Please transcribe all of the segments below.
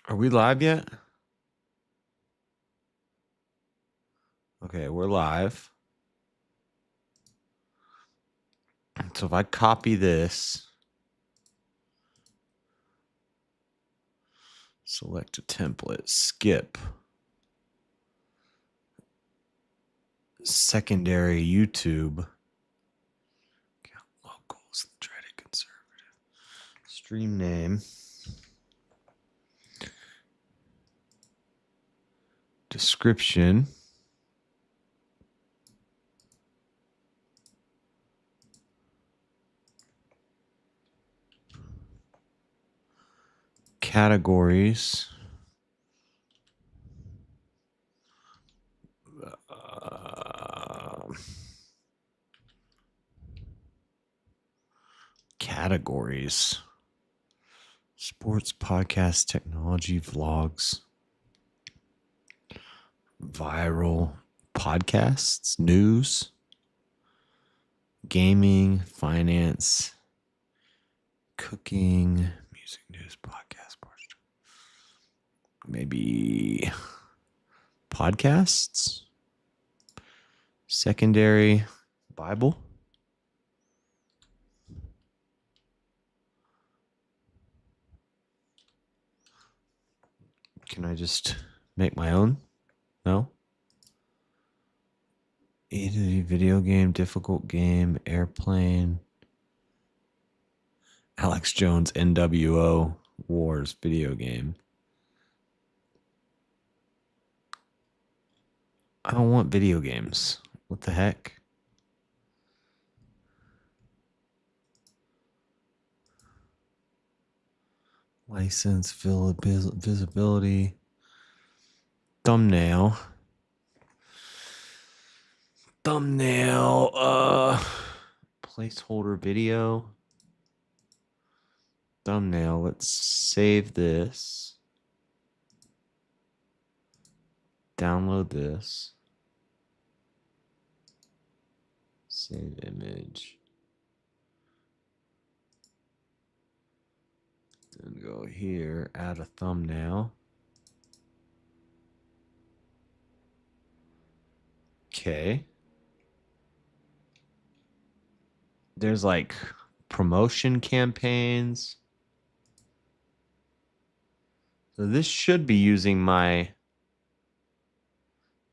Are we live yet? Okay, we're live. So if I copy this, select a template, skip, secondary YouTube, locals, dreaded conservative, stream name, description, categories, categories, sports, podcast, technology, vlogs, viral podcasts, news, gaming, finance, cooking, music, news, podcast, maybe podcasts, secondary, Bible. Can I just make my own? No. Easy video game, difficult game, airplane. Alex Jones NWO Wars video game. I don't want video games. What the heck? License, visibility, thumbnail, placeholder video, thumbnail. Let's save this, download this, save image, then go here, add a thumbnail. Okay. There's like promotion campaigns. So this should be using my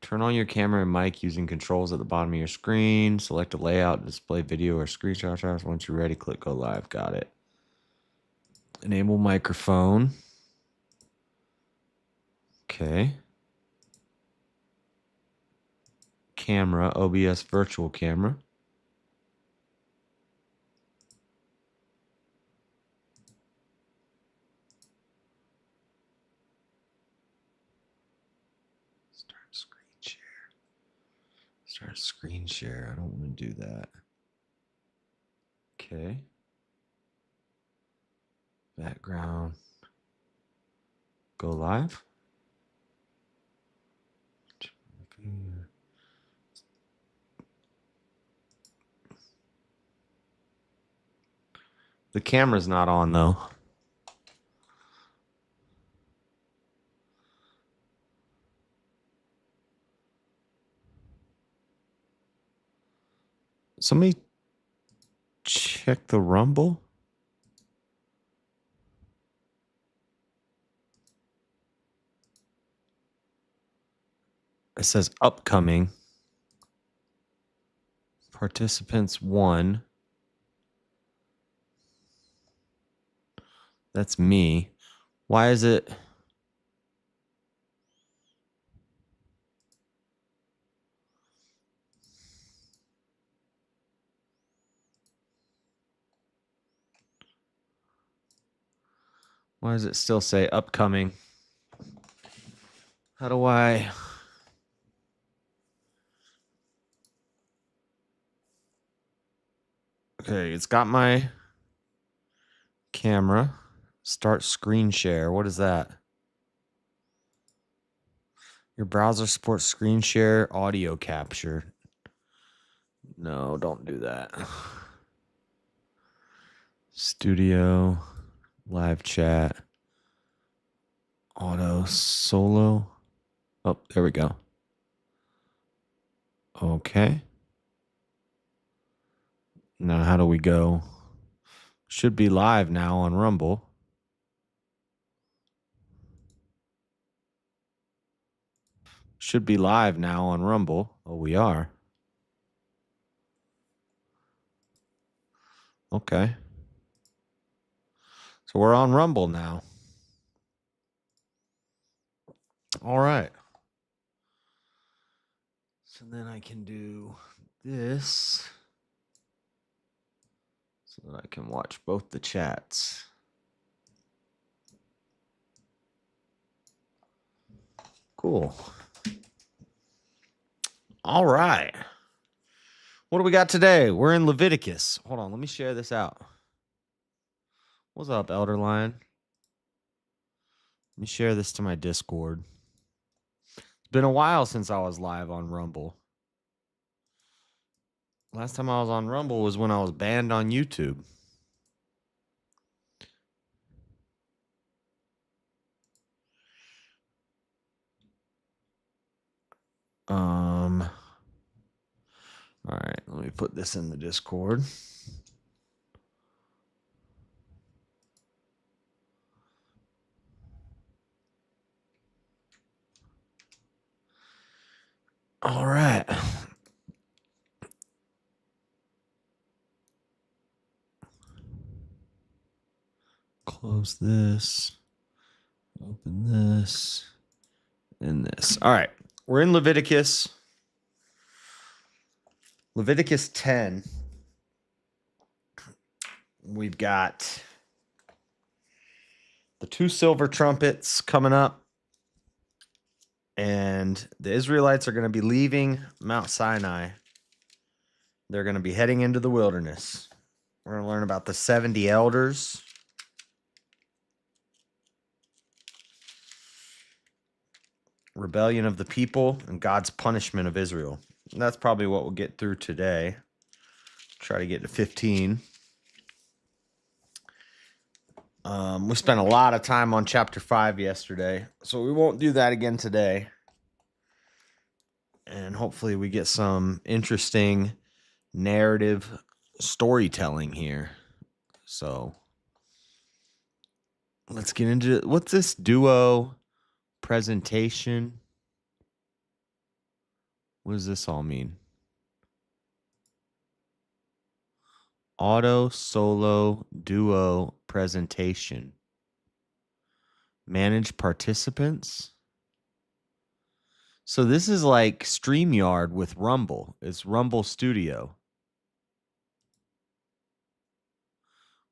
turn on your camera and mic using controls at the bottom of your screen. Select a layout, display video or screenshot. Once you're ready, click go live. Got it. Enable microphone. Okay. Camera, OBS virtual camera. Start screen share. Start screen share. I don't want to do that. Okay. Background. Go live. The camera's not on though. Somebody check the Rumble. It says upcoming. Participants 1. That's me. Why is it? Why does it still say upcoming? How do I? Okay, it's got my camera. Start screen share. What is that? Your browser supports screen share audio capture. No, don't do that. Studio, live chat, Auto solo. Oh, there we go. Okay. Now, how do we go? Should be live now on Rumble. Should be live now on Rumble. Oh, we are. Okay. So we're on Rumble now. All right. So then I can do this so that I can watch both the chats. Cool. All right. What do we got today? We're in Leviticus. Hold on. Let me share this out. What's up, Elder Lion? Let me share this to my Discord. It's been a while since I was live on Rumble. Last time I was on Rumble was when I was banned on YouTube. All right, let me put this in the Discord. All right. Close this. Open this. And this. All right. We're in Leviticus. Leviticus 10. We've got the 2 silver trumpets coming up. And the Israelites are going to be leaving Mount Sinai. They're going to be heading into the wilderness. We're going to learn about the 70 elders. Rebellion of the people and God's punishment of Israel. And that's probably what we'll get through today. Try to get to 15. We spent a lot of time on chapter 5 yesterday, so we won't do that again today. And hopefully we get some interesting narrative storytelling here. So let's get into it. What's this duo presentation? What does this all mean? Auto, solo, duo, presentation. Manage participants. So this is like StreamYard with Rumble. It's Rumble Studio.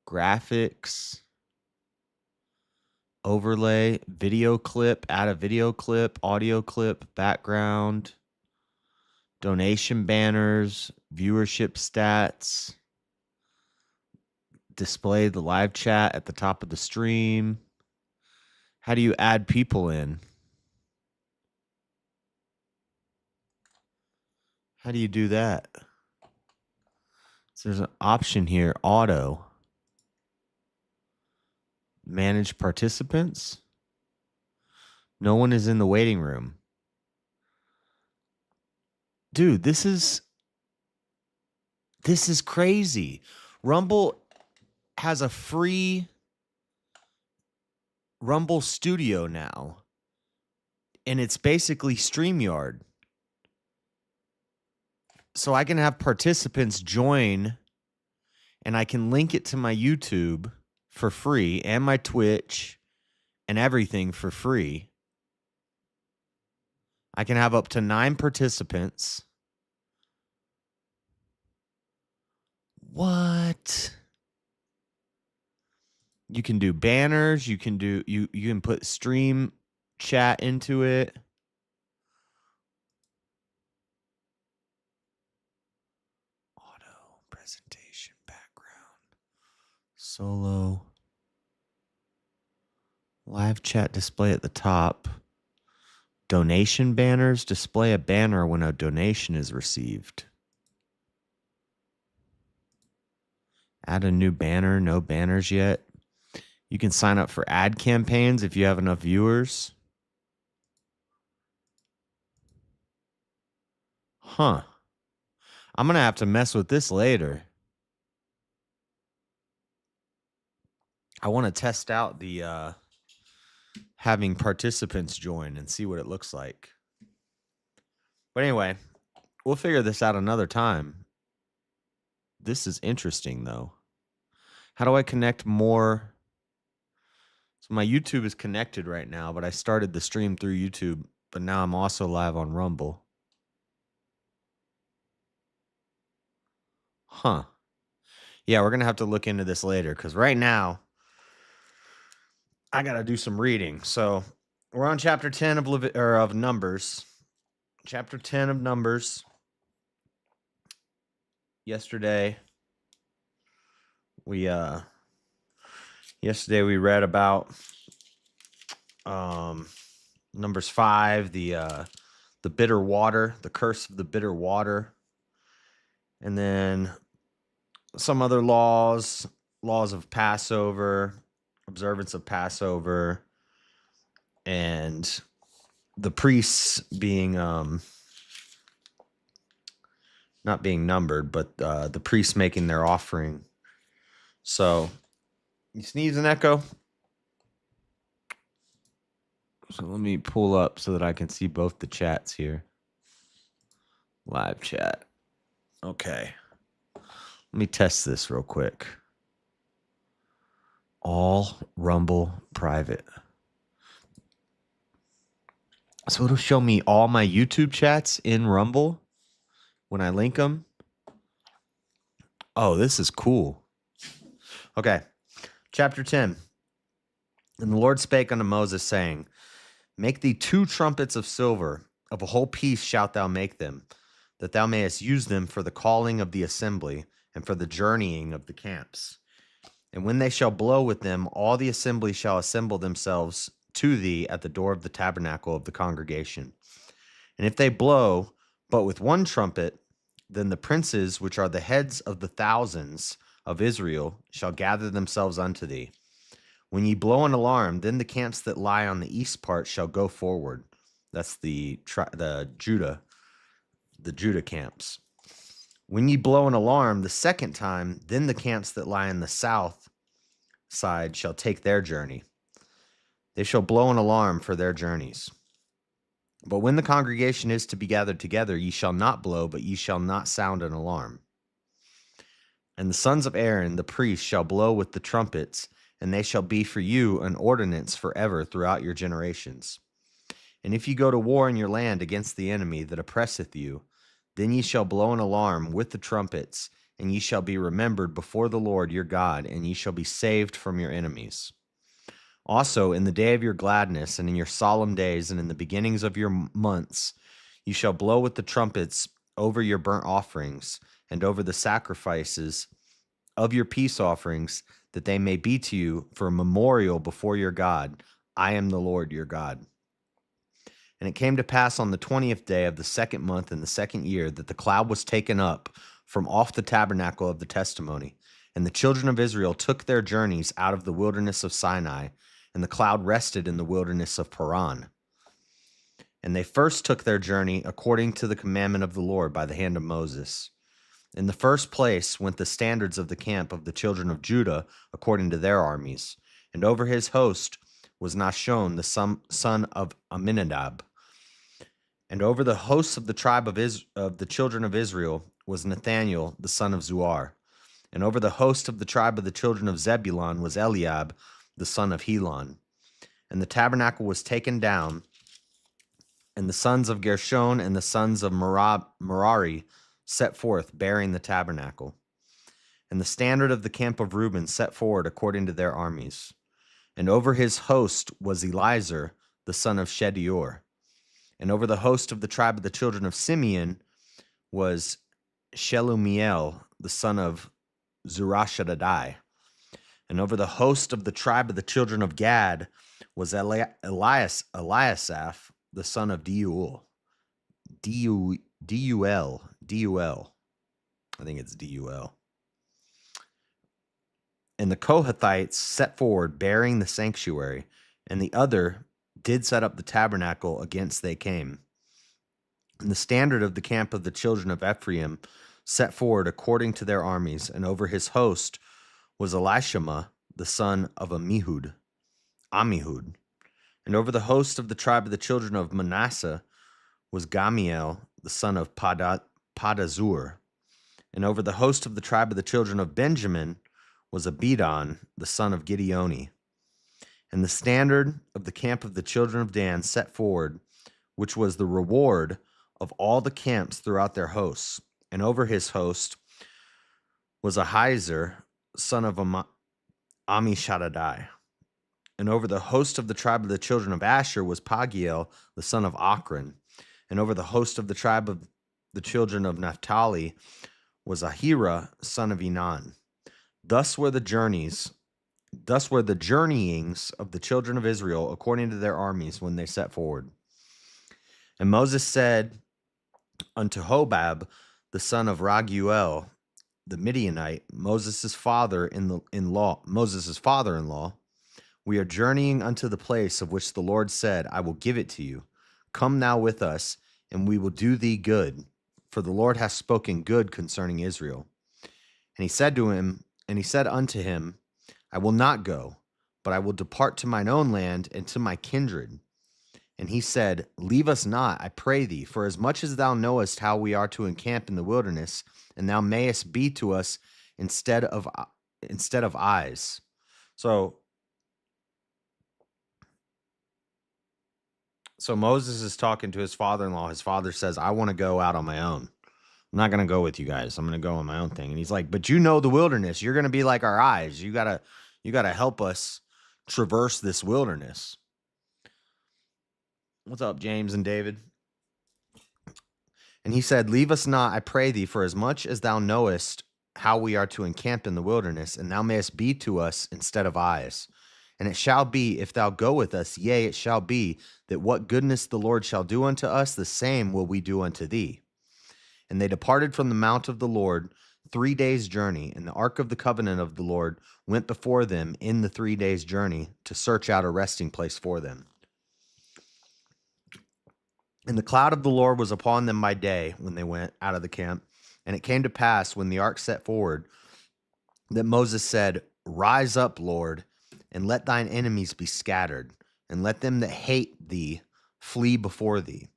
Graphics. Overlay. Video clip. Add a video clip. Audio clip. Background. Donation banners. Viewership stats. Display the live chat at the top of the stream. How do you add people in? How do you do that? So there's an option here, auto. Manage participants. No one is in the waiting room. Dude, this is crazy. Rumble has a free Rumble Studio now. And it's basically StreamYard. So I can have participants join and I can link it to my YouTube for free and my Twitch and everything for free. I can have up to 9 participants. What? You can do banners, you can put stream chat into it. Auto presentation background. Solo. Live chat display at the top. Donation banners. Display a banner when a donation is received. Add a new banner. No banners yet. You can sign up for ad campaigns if you have enough viewers. Huh. I'm going to have to mess with this later. I want to test out the having participants join and see what it looks like. But anyway, we'll figure this out another time. This is interesting, though. How do I connect more? So my YouTube is connected right now, but I started the stream through YouTube, but now I'm also live on Rumble. Huh. Yeah, we're going to have to look into this later because right now I got to do some reading. So we're on chapter 10 of Numbers. Chapter 10 of Numbers. Yesterday we read about Numbers 5, the bitter water, the curse of the bitter water, and then some other laws of Passover, observance of Passover, and the priests being not being numbered, but the priests making their offering. So, you sneeze and echo. So let me pull up so that I can see both the chats here. Live chat. Okay. Let me test this real quick. All Rumble private. So it'll show me all my YouTube chats in Rumble when I link them. Oh, this is cool. Okay. Chapter 10. And the Lord spake unto Moses, saying, Make thee 2 trumpets of silver, of a whole piece shalt thou make them, that thou mayest use them for the calling of the assembly, and for the journeying of the camps. And when they shall blow with them, all the assembly shall assemble themselves to thee at the door of the tabernacle of the congregation. And if they blow but with 1 trumpet, then the princes, which are the heads of the thousands of Israel, shall gather themselves unto thee. When ye blow an alarm, then the camps that lie on the east part shall go forward. That's the Judah camps. When ye blow an alarm the second time, then the camps that lie on the south side shall take their journey. They shall blow an alarm for their journeys. But when the congregation is to be gathered together, ye shall not blow, but ye shall not sound an alarm. And the sons of Aaron, the priests, shall blow with the trumpets, and they shall be for you an ordinance forever throughout your generations. And if ye go to war in your land against the enemy that oppresseth you, then ye shall blow an alarm with the trumpets, and ye shall be remembered before the Lord your God, and ye shall be saved from your enemies. Also, in the day of your gladness, and in your solemn days, and in the beginnings of your months, you shall blow with the trumpets over your burnt offerings, and over the sacrifices of your peace offerings, that they may be to you for a memorial before your God. I am the Lord your God. And it came to pass on the 20th day of the 2nd month in the 2nd year that the cloud was taken up from off the tabernacle of the testimony. And the children of Israel took their journeys out of the wilderness of Sinai, and the cloud rested in the wilderness of Paran. And they first took their journey according to the commandment of the Lord by the hand of Moses. In the first place went the standards of the camp of the children of Judah according to their armies. And over his host was Nahshon, the son of Amminadab. And over the hosts of the tribe of the children of Israel was Nathaniel, the son of Zuar. And over the host of the tribe of the children of Zebulun was Eliab, the son of Helon. And the tabernacle was taken down, and the sons of Gershon and the sons of Merari set forth, bearing the tabernacle. And the standard of the camp of Reuben set forward according to their armies. And over his host was Elizur, the son of Shedeur. And over the host of the tribe of the children of Simeon was Shelumiel, the son of Zurashadai. And over the host of the tribe of the children of Gad was Eliasaph, the son of Deuel. Deuel. I think it's Deuel. And the Kohathites set forward, bearing the sanctuary, and the other did set up the tabernacle against they came. And the standard of the camp of the children of Ephraim set forward according to their armies, and over his host was Elishama, the son of Ammihud. And over the host of the tribe of the children of Manasseh was Gamiel, the son of Padazur. And over the host of the tribe of the children of Benjamin was Abidan, the son of Gideoni. And the standard of the camp of the children of Dan set forward, which was the reward of all the camps throughout their hosts. And over his host was Ahiezer, son of Ammishaddai. And over the host of the tribe of the children of Asher was Pagiel, the son of Ochran. And over the host of the tribe of the children of Naphtali was Ahira, son of Enan. Thus were the journeyings of the children of Israel according to their armies when they set forward. And Moses said unto Hobab, the son of Raguel, the Midianite, Moses' father-in-law, we are journeying unto the place of which the Lord said, I will give it to you. Come now with us, and we will do thee good, for the Lord hath spoken good concerning Israel. And he said unto him, I will not go, but I will depart to mine own land and to my kindred. And he said, Leave us not, I pray thee, for as much as thou knowest how we are to encamp in the wilderness, and thou mayest be to us instead of eyes. So Moses is talking to his father-in-law. His father says, I want to go out on my own. I'm not going to go with you guys. I'm going to go on my own thing. And he's like, but you know the wilderness. You're going to be like our eyes. You got to help us traverse this wilderness. What's up, James and David? And he said, Leave us not, I pray thee, for as much as thou knowest how we are to encamp in the wilderness, and thou mayest be to us instead of eyes. And it shall be, if thou go with us, yea, it shall be, that what goodness the Lord shall do unto us, the same will we do unto thee. And they departed from the mount of the Lord 3 days' journey, and the ark of the covenant of the Lord went before them in the 3 days' journey to search out a resting place for them. And the cloud of the Lord was upon them by day when they went out of the camp. And it came to pass, when the ark set forward, that Moses said, Rise up, Lord, and let thine enemies be scattered, and let them that hate thee flee before thee.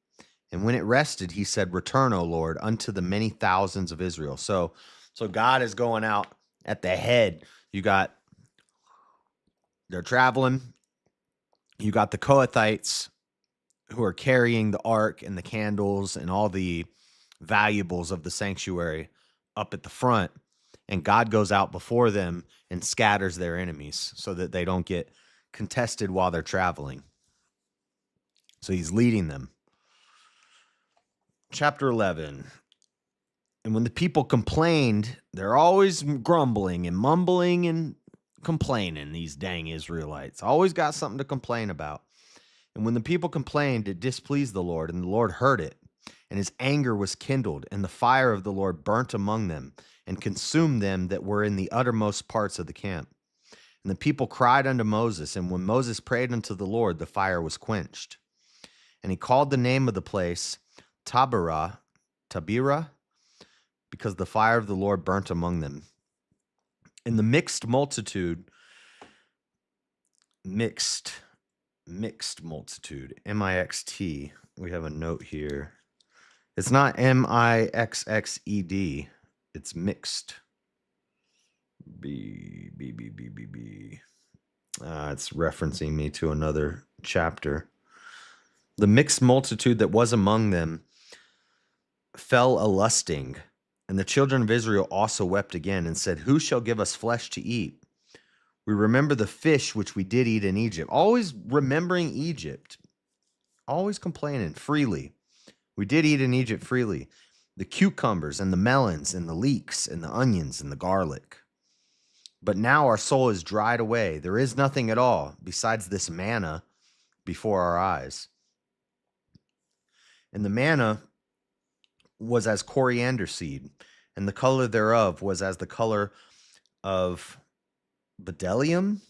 And when it rested, he said, Return, O Lord, unto the many thousands of Israel. So God is going out at the head. They're traveling. You got the Kohathites who are carrying the ark and the candles and all the valuables of the sanctuary up at the front. And God goes out before them and scatters their enemies so that they don't get contested while they're traveling. So he's leading them. Chapter 11. And when the people complained, they're always grumbling and mumbling and complaining, these dang Israelites. Always got something to complain about. And when the people complained, it displeased the Lord, and the Lord heard it. And his anger was kindled, and the fire of the Lord burnt among them, and consumed them that were in the uttermost parts of the camp. And the people cried unto Moses, and when Moses prayed unto the Lord, the fire was quenched. And he called the name of the place Tabirah, because the fire of the Lord burnt among them. And the mixed multitude, mixed multitude, M-I-X-T, we have a note here. It's not M-I-X-X-E-D, it's mixed. B. It's referencing me to another chapter. The mixed multitude that was among them fell a-lusting, and the children of Israel also wept again and said, Who shall give us flesh to eat? We remember the fish which we did eat in Egypt. Always remembering Egypt. Always complaining freely. We did eat in Egypt freely. The cucumbers and the melons and the leeks and the onions and the garlic. But now our soul is dried away. There is nothing at all besides this manna before our eyes. And the manna was as coriander seed, and the color thereof was as the color of bdellium.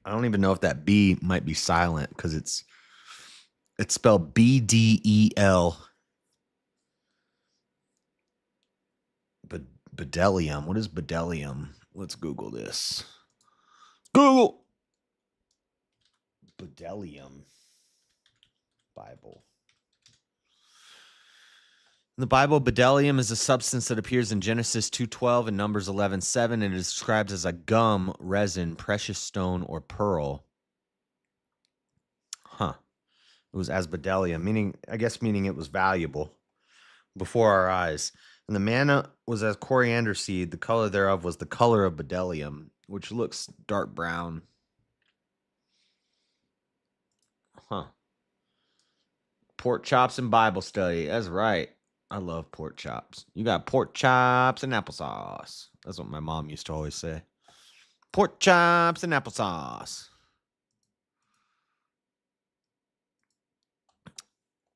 I don't even know if that B might be silent because it's It's spelled Bdel. Bdellium. What is bdellium? Let's Google this. Google. Bdellium. Bible. In the Bible, bdellium is a substance that appears in Genesis 2:12 and Numbers 11:7, and it is described as a gum, resin, precious stone, or pearl. Huh. It was as bdellium, meaning it was valuable before our eyes. And the manna was as coriander seed. The color thereof was the color of bdellium, which looks dark brown. Huh. Pork chops and Bible study. That's right. I love pork chops. You got pork chops and applesauce. That's what my mom used to always say. Pork chops and applesauce.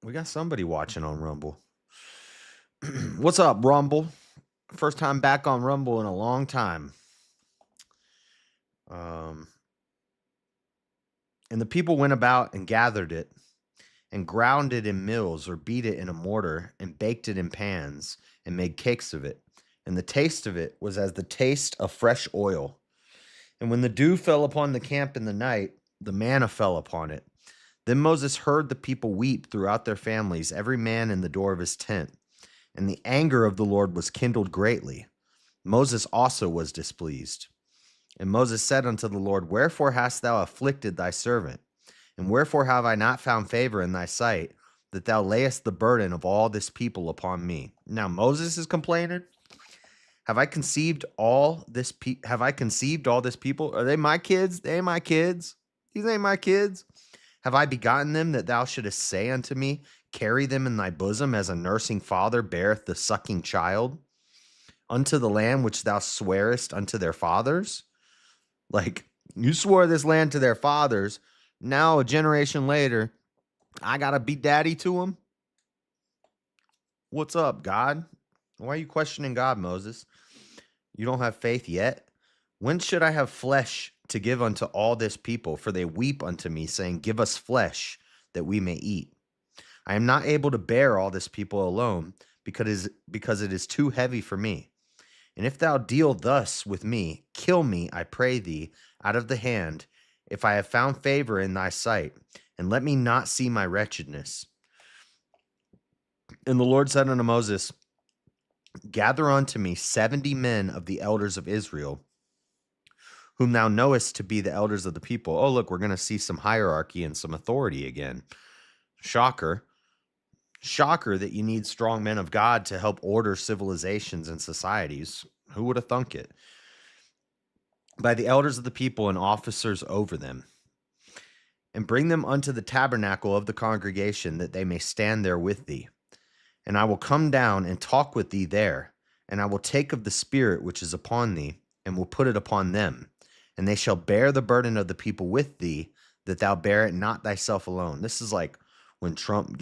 We got somebody watching on Rumble. What's up, Rumble? First time back on Rumble in a long time. And the people went about and gathered it and ground it in mills or beat it in a mortar and baked it in pans and made cakes of it. And the taste of it was as the taste of fresh oil. And when the dew fell upon the camp in the night, the manna fell upon it. Then Moses heard the people weep throughout their families, every man in the door of his tent. And the anger of the Lord was kindled greatly. Moses also was displeased. And Moses said unto the Lord, Wherefore hast thou afflicted thy servant? And wherefore have I not found favor in thy sight, that thou layest the burden of all this people upon me? Now Moses is complaining. Have I conceived all this people? Are they my kids? They ain't my kids. These ain't my kids. Have I begotten them, that thou shouldest say unto me, Carry them in thy bosom, as a nursing father beareth the sucking child, unto the land which thou swearest unto their fathers? Like, you swore this land to their fathers. Now, a generation later, I got to be daddy to them? What's up, God? Why are you questioning God, Moses? You don't have faith yet? When should I have flesh to give unto all this people? For they weep unto me, saying, Give us flesh, that we may eat. I am not able to bear all this people alone, because it is too heavy for me. And if thou deal thus with me, kill me, I pray thee, out of the hand, if I have found favor in thy sight, and let me not see my wretchedness. And the Lord said unto Moses, Gather unto me 70 men of the elders of Israel, whom thou knowest to be the elders of the people. Oh, look, we're going to see some hierarchy and some authority again. Shocker. Shocker that you need strong men of God to help order civilizations and societies. Who would have thunk it? By the elders of the people and officers over them. And bring them unto the tabernacle of the congregation, that they may stand there with thee. And I will come down and talk with thee there. And I will take of the spirit which is upon thee, and will put it upon them. And they shall bear the burden of the people with thee, that thou bear it not thyself alone. This is like when Trump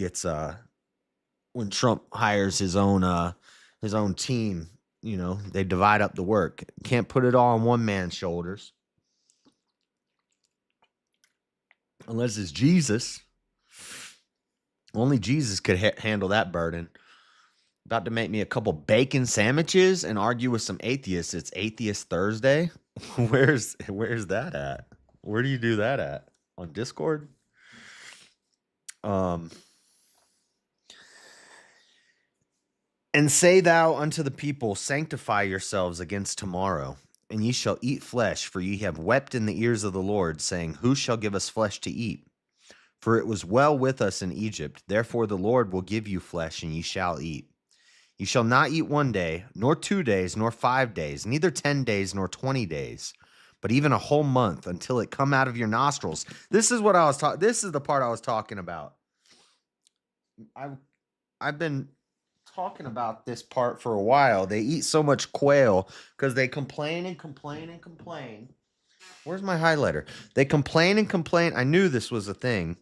hires his own team. You know, they divide up the work. Can't put it all on one man's shoulders. Unless it's Jesus. Only Jesus could handle that burden. About to make me a couple bacon sandwiches and argue with some atheists. It's Atheist Thursday. Where's that at? Where do you do that at? On Discord? And say thou unto the people, Sanctify yourselves against tomorrow, and ye shall eat flesh, for ye have wept in the ears of the Lord, saying, Who shall give us flesh to eat? For it was well with us in Egypt. Therefore the Lord will give you flesh, and ye shall eat. You shall not eat 1 day, nor 2 days, nor 5 days, neither 10 days, nor 20 days, but even a whole month, until it come out of your nostrils. This is what I was talking. This is the part I was talking about. I've been talking about this part for a while. They eat so much quail because they complain and complain and complain. Where's my highlighter? They complain and complain. I knew this was a thing.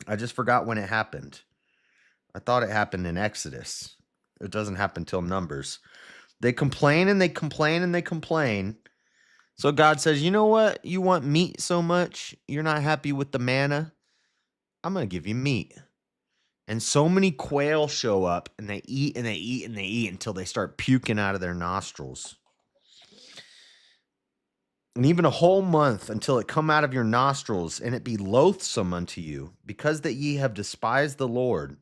I just forgot when it happened. I thought it happened in Exodus. It doesn't happen till Numbers. They complain and they complain and they complain. So God says, you know what? You want meat so much? You're not happy with the manna? I'm going to give you meat. And so many quail show up and they eat and they eat and they eat until they start puking out of their nostrils. And even a whole month until it come out of your nostrils, and it be loathsome unto you, because that ye have despised the Lord,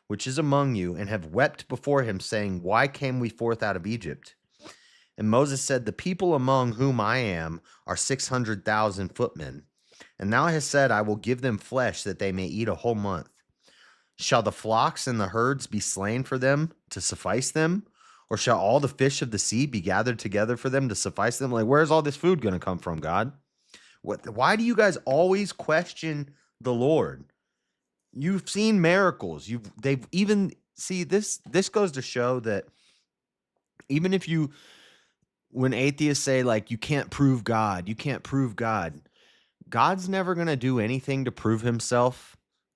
which is among you, and have wept before him, saying, Why came we forth out of Egypt? And Moses said, The people among whom I am are 600,000 footmen. And thou hast said, I will give them flesh that they may eat a whole month. Shall the flocks and the herds be slain for them to suffice them? Or shall all the fish of the sea be gathered together for them to suffice them? Like, where's all this food going to come from, God? Why do you guys always question the Lord? You've seen miracles. They've even see this goes to show that even if when atheists say like you can't prove God, God's never going to do anything to prove himself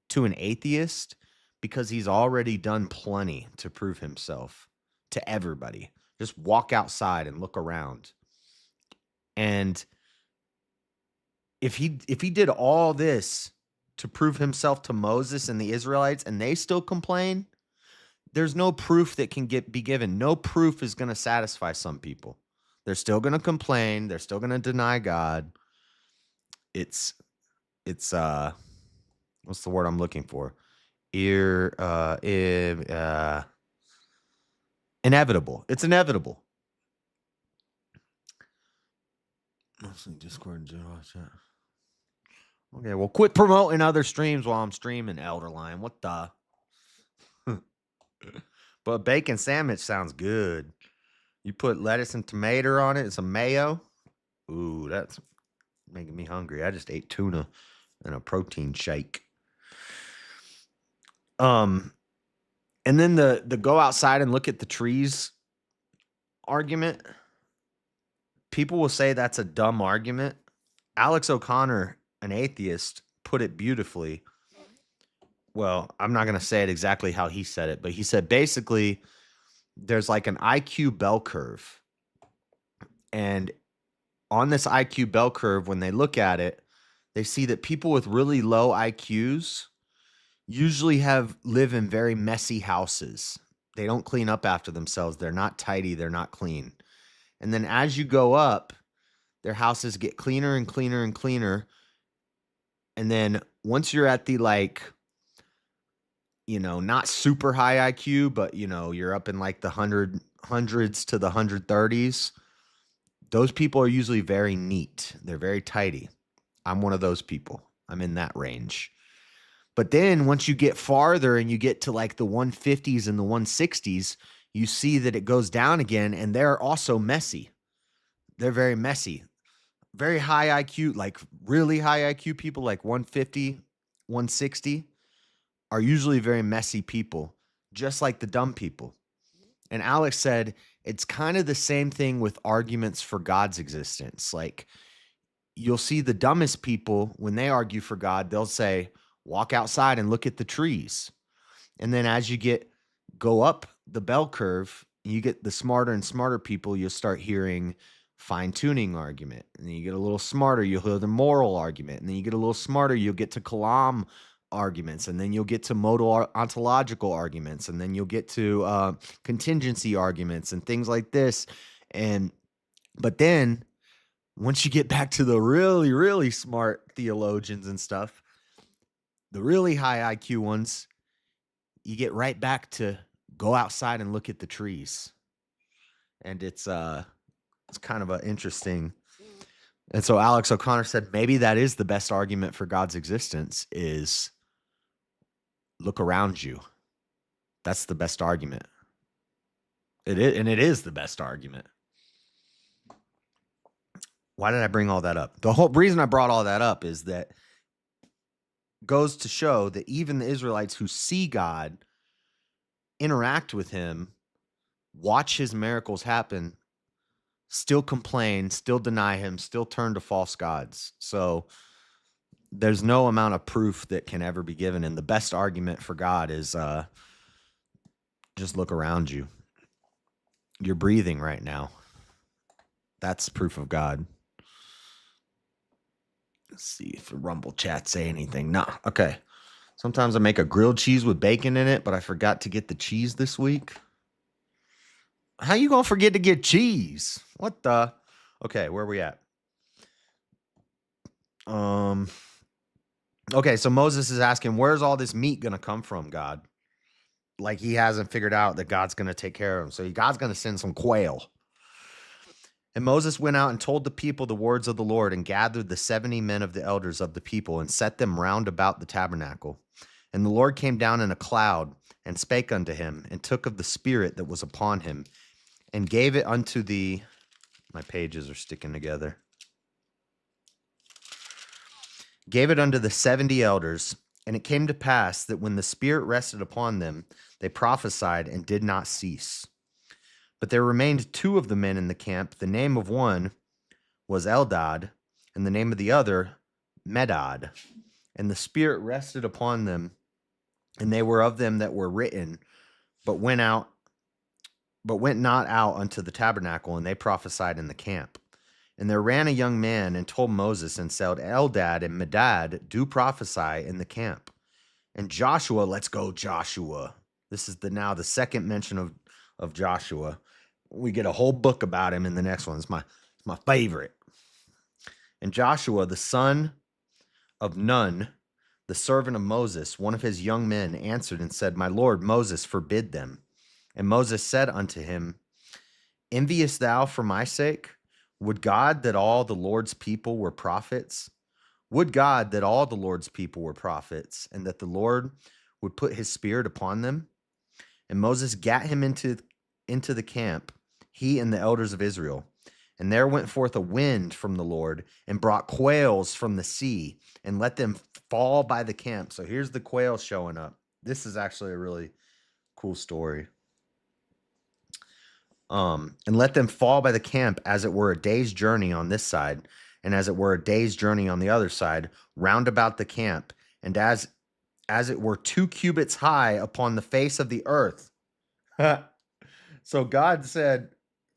to an atheist because he's already done plenty to prove himself to everybody. Just walk outside and look around. And if he did all this to prove himself to Moses and the Israelites and they still complain, there's no proof that can be given. No proof is going to satisfy some people. They're still going to complain. They're still going to deny God. It's what's the word I'm looking for? Inevitable. It's inevitable. Mostly Discord and general chat. Okay, well, quit promoting other streams while I'm streaming, Elderline. What the? But bacon sandwich sounds good. You put lettuce and tomato on it and some mayo. Ooh, that's making me hungry. I just ate tuna and a protein shake. And then the go outside and look at the trees argument. People will say that's a dumb argument. Alex O'Connor, an atheist, put it beautifully. Well, I'm not going to say it exactly how he said it, but he said basically there's like an IQ bell curve. And on this IQ bell curve, when they look at it, they see that people with really low IQs usually live in very messy houses. They don't clean up after themselves. They're not tidy. They're not clean. And then as you go up, their houses get cleaner and cleaner and cleaner. And then once you're at the not super high IQ, but you're up in like the hundreds to the 130s. Those people are usually very neat. They're very tidy. I'm one of those people. I'm in that range. But then once you get farther and you get to like the 150s and the 160s, you see that it goes down again, and they're also messy. They're very messy. Very high IQ, like really high IQ people, like 150, 160, are usually very messy people, just like the dumb people. And Alex said it's kind of the same thing with arguments for God's existence. Like you'll see the dumbest people, when they argue for God, they'll say, walk outside and look at the trees. And then as you go up the bell curve, you get the smarter and smarter people, you'll start hearing fine-tuning argument. And then you get a little smarter, you'll hear the moral argument. And then you get a little smarter, you'll get to Kalam arguments. And then you'll get to modal ontological arguments. And then you'll get to contingency arguments and things like this. But then once you get back to the really, really smart theologians and stuff, the really high IQ ones, you get right back to go outside and look at the trees. And it's kind of an interesting. And so Alex O'Connor said maybe that is the best argument for God's existence is look around you. That's the best argument. It is the best argument. Why did I bring all that up? The whole reason I brought all that up is that goes to show that even the Israelites who see God, interact with him, watch his miracles happen, still complain, still deny him, still turn to false gods. So there's no amount of proof that can ever be given. And the best argument for God is just look around you. You're breathing right now. That's proof of God. Let's see if the Rumble chat say anything. No. Okay. Sometimes I make a grilled cheese with bacon in it, but I forgot to get the cheese this week. How you gonna forget to get cheese? What the? Okay, where are we at? Okay, so Moses is asking, where's all this meat gonna come from, God? Like he hasn't figured out that God's gonna take care of him. So God's gonna send some quail. And Moses went out and told the people the words of the Lord and gathered the 70 men of the elders of the people and set them round about the tabernacle. And the Lord came down in a cloud and spake unto him and took of the spirit that was upon him and gave it unto the, my pages are sticking together. Gave it unto the 70 elders. And it came to pass that when the spirit rested upon them, they prophesied and did not cease. But there remained 2 of the men in the camp. The name of one was Eldad, and the name of the other Medad. And the spirit rested upon them, and they were of them that were written, but went not out unto the tabernacle, and they prophesied in the camp. And there ran a young man and told Moses and said, Eldad and Medad do prophesy in the camp. And Joshua, let's go Joshua. This is now the second mention of Joshua. We get a whole book about him in the next one. It's my favorite. And Joshua, the son of Nun, the servant of Moses, one of his young men, answered and said, My Lord Moses, forbid them. And Moses said unto him, Enviest thou for my sake? Would God that all the Lord's people were prophets? Would God that all the Lord's people were prophets, and that the Lord would put his spirit upon them? And Moses gat him into the camp, he and the elders of Israel. And there went forth a wind from the Lord, and brought quails from the sea, and let them fall by the camp. So here's the quail showing up. This is actually a really cool story. And let them fall by the camp as it were a day's journey on this side, and as it were a day's journey on the other side, round about the camp, and as it were 2 cubits high upon the face of the earth. So God said,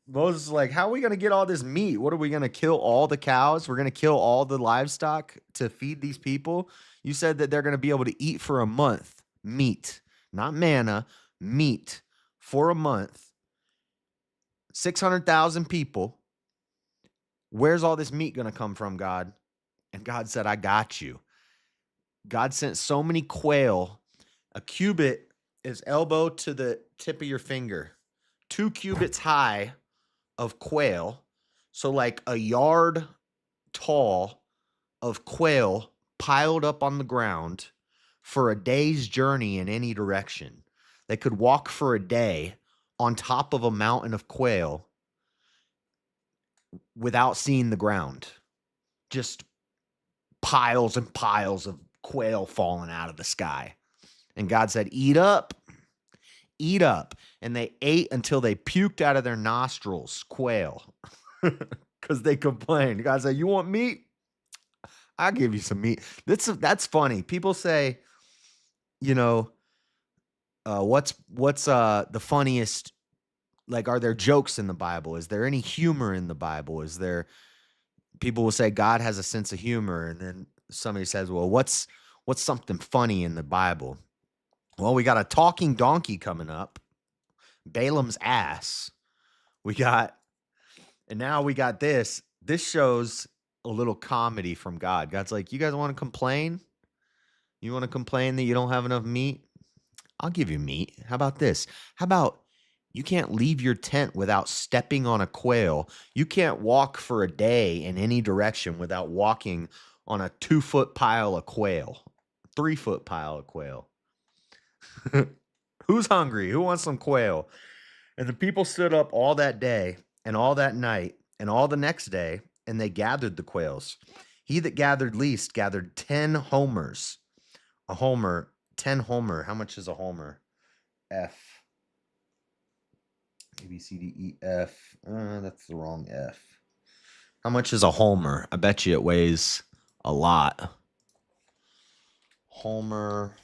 Moses is like, how are we going to get all this meat? What are we going to kill all the cows? We're going to kill all the livestock to feed these people? You said that they're going to be able to eat for a month, meat, not manna, meat for a month. 600,000 people. Where's all this meat going to come from, God? And God said, I got you. God sent so many quail. A cubit is elbow to the tip of your finger. 2 cubits high of quail. So like a yard tall of quail piled up on the ground for a day's journey in any direction. They could walk for a day on top of a mountain of quail without seeing the ground. Just piles and piles of quail falling out of the sky. And God said, eat up. Eat up. And they ate until they puked out of their nostrils, quail, because they complained. God said, you want meat? I'll give you some meat. That's funny. People say, you know, what's the funniest, like, are there jokes in the Bible? Is there any humor in the Bible? Is there, people will say God has a sense of humor. And then somebody says, well, what's something funny in the Bible? Well, we got a talking donkey coming up, Balaam's ass. And now we got this. This shows a little comedy from God. God's like, you guys want to complain? You want to complain that you don't have enough meat? I'll give you meat. How about this? How about you can't leave your tent without stepping on a quail? You can't walk for a day in any direction without walking on a 2-foot pile of quail, 3-foot pile of quail. Who's hungry? Who wants some quail? And the people stood up all that day and all that night and all the next day, and they gathered the quails. He that gathered least gathered 10 homers. A homer, 10 homer. How much is a homer? F. A, B, C, D, E, F. That's the wrong F. How much is a homer? I bet you it weighs a lot. Homer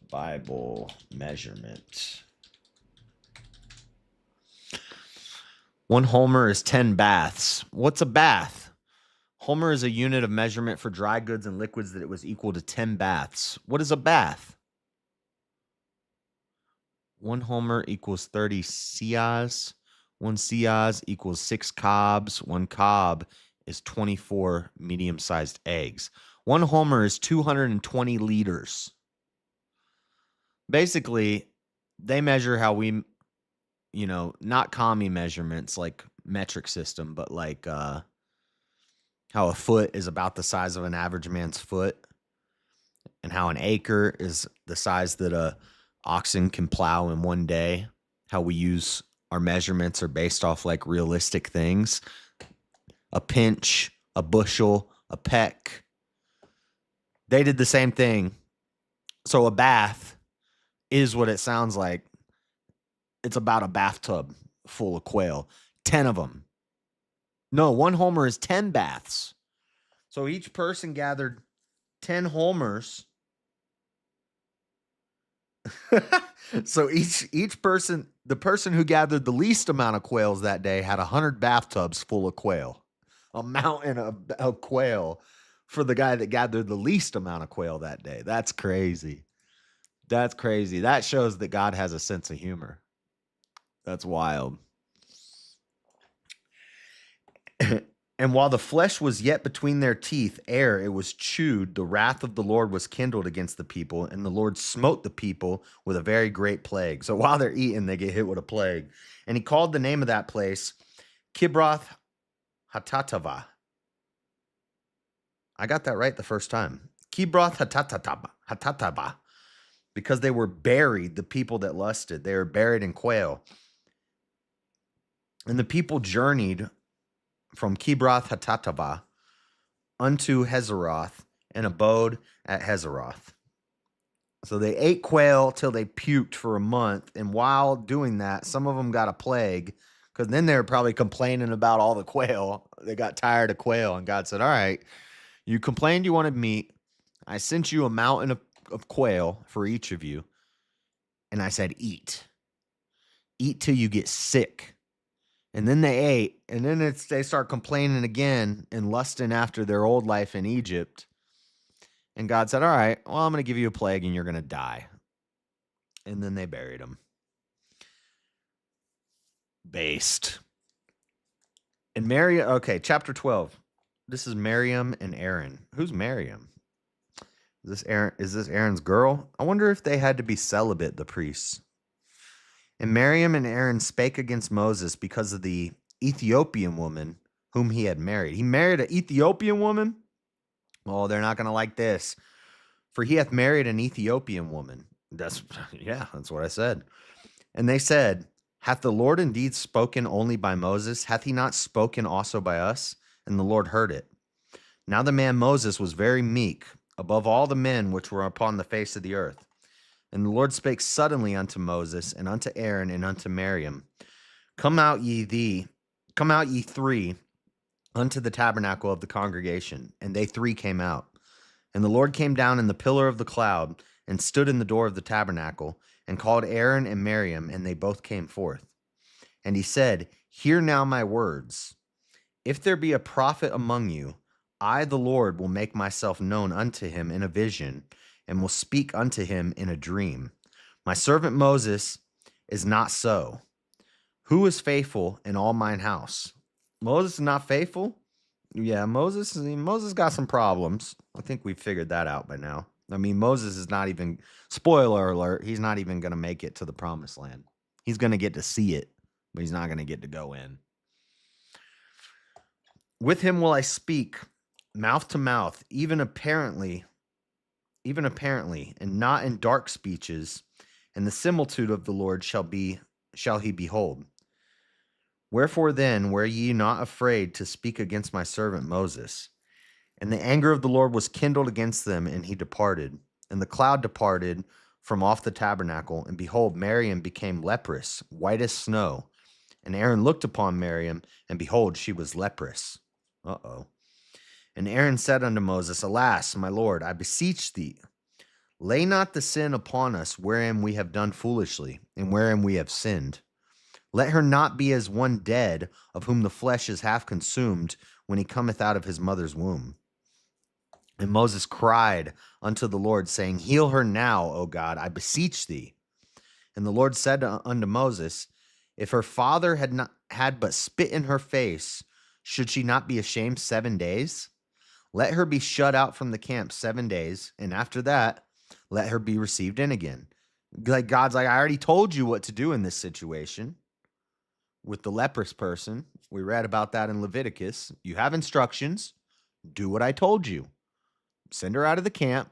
Bible measurement. 1 homer is 10 baths. What's a bath? Homer is a unit of measurement for dry goods and liquids that it was equal to 10 baths. What is a bath? 1 homer equals 30 sias. 1 sias equals 6 cobs. 1 cob is 24 medium-sized eggs. 1 homer is 220 liters. Basically, they measure how we, not commie measurements like metric system, but like how a foot is about the size of an average man's foot, and how an acre is the size that a oxen can plow in one day. How we use our measurements are based off like realistic things. A pinch, a bushel, a peck. They did the same thing. So a bath is what it sounds like. It's about a bathtub full of quail. 10 of them. No, 1 homer is 10 baths. So each person gathered 10 homers. So each person, the person who gathered the least amount of quails that day had 100 bathtubs full of quail. A mountain of quail for the guy that gathered the least amount of quail that day. That's crazy. That's crazy. That shows that God has a sense of humor. That's wild. And while the flesh was yet between their teeth, ere it was chewed, the wrath of the Lord was kindled against the people, and the Lord smote the people with a very great plague. So while they're eating, they get hit with a plague. And he called the name of that place Kibroth Hatatava. I got that right the first time. Kibroth Hatatava. Because they were buried, the people that lusted. They were buried in quail. And the people journeyed from Kibroth Hatatava unto Hazeroth and abode at Hazeroth. So they ate quail till they puked for a month. And while doing that, some of them got a plague, because then they were probably complaining about all the quail. They got tired of quail, and God said, all right, you complained you wanted meat. I sent you a mountain of quail for each of you. And I said, eat. Eat till you get sick. And then they ate, and then they start complaining again and lusting after their old life in Egypt. And God said, all right, well, I'm going to give you a plague and you're going to die. And then they buried him. Based. And Miriam, okay, chapter 12. This is Miriam and Aaron. Who's Miriam? Is this Aaron's girl? I wonder if they had to be celibate, the priests. And Miriam and Aaron spake against Moses because of the Ethiopian woman whom he had married. He married an Ethiopian woman? Oh, they're not going to like this. For he hath married an Ethiopian woman. That's what I said. And they said, hath the Lord indeed spoken only by Moses? Hath he not spoken also by us? And the Lord heard it. Now the man Moses was very meek, above all the men which were upon the face of the earth. And the Lord spake suddenly unto Moses, and unto Aaron, and unto Miriam, Come out ye three unto the tabernacle of the congregation. And they three came out. And the Lord came down in the pillar of the cloud, and stood in the door of the tabernacle, and called Aaron and Miriam, and they both came forth. And he said, Hear now my words. If there be a prophet among you, I, the Lord, will make myself known unto him in a vision, and will speak unto him in a dream. My servant Moses is not so. Who is faithful in all mine house? Moses is not faithful? Yeah, Moses got some problems. I think we've figured that out by now. I mean, Moses is not even, spoiler alert, he's not even going to make it to the promised land. He's going to get to see it, but he's not going to get to go in. With him will I speak mouth to mouth, even apparently, and not in dark speeches, and the similitude of the Lord shall he behold. Wherefore then were ye not afraid to speak against my servant Moses? And the anger of the Lord was kindled against them, and he departed. And the cloud departed from off the tabernacle, and behold, Miriam became leprous, white as snow. And Aaron looked upon Miriam, and behold, she was leprous. And Aaron said unto Moses, Alas, my Lord, I beseech thee, lay not the sin upon us wherein we have done foolishly, and wherein we have sinned. Let her not be as one dead, of whom the flesh is half consumed, when he cometh out of his mother's womb. And Moses cried unto the Lord, saying, Heal her now, O God, I beseech thee. And the Lord said unto Moses, If her father had but spit in her face, should she not be ashamed 7 days? Let her be shut out from the camp 7 days, and after that, let her be received in again. Like God's like, I already told you what to do in this situation with the leprous person. We read about that in Leviticus. You have instructions. Do what I told you. Send her out of the camp,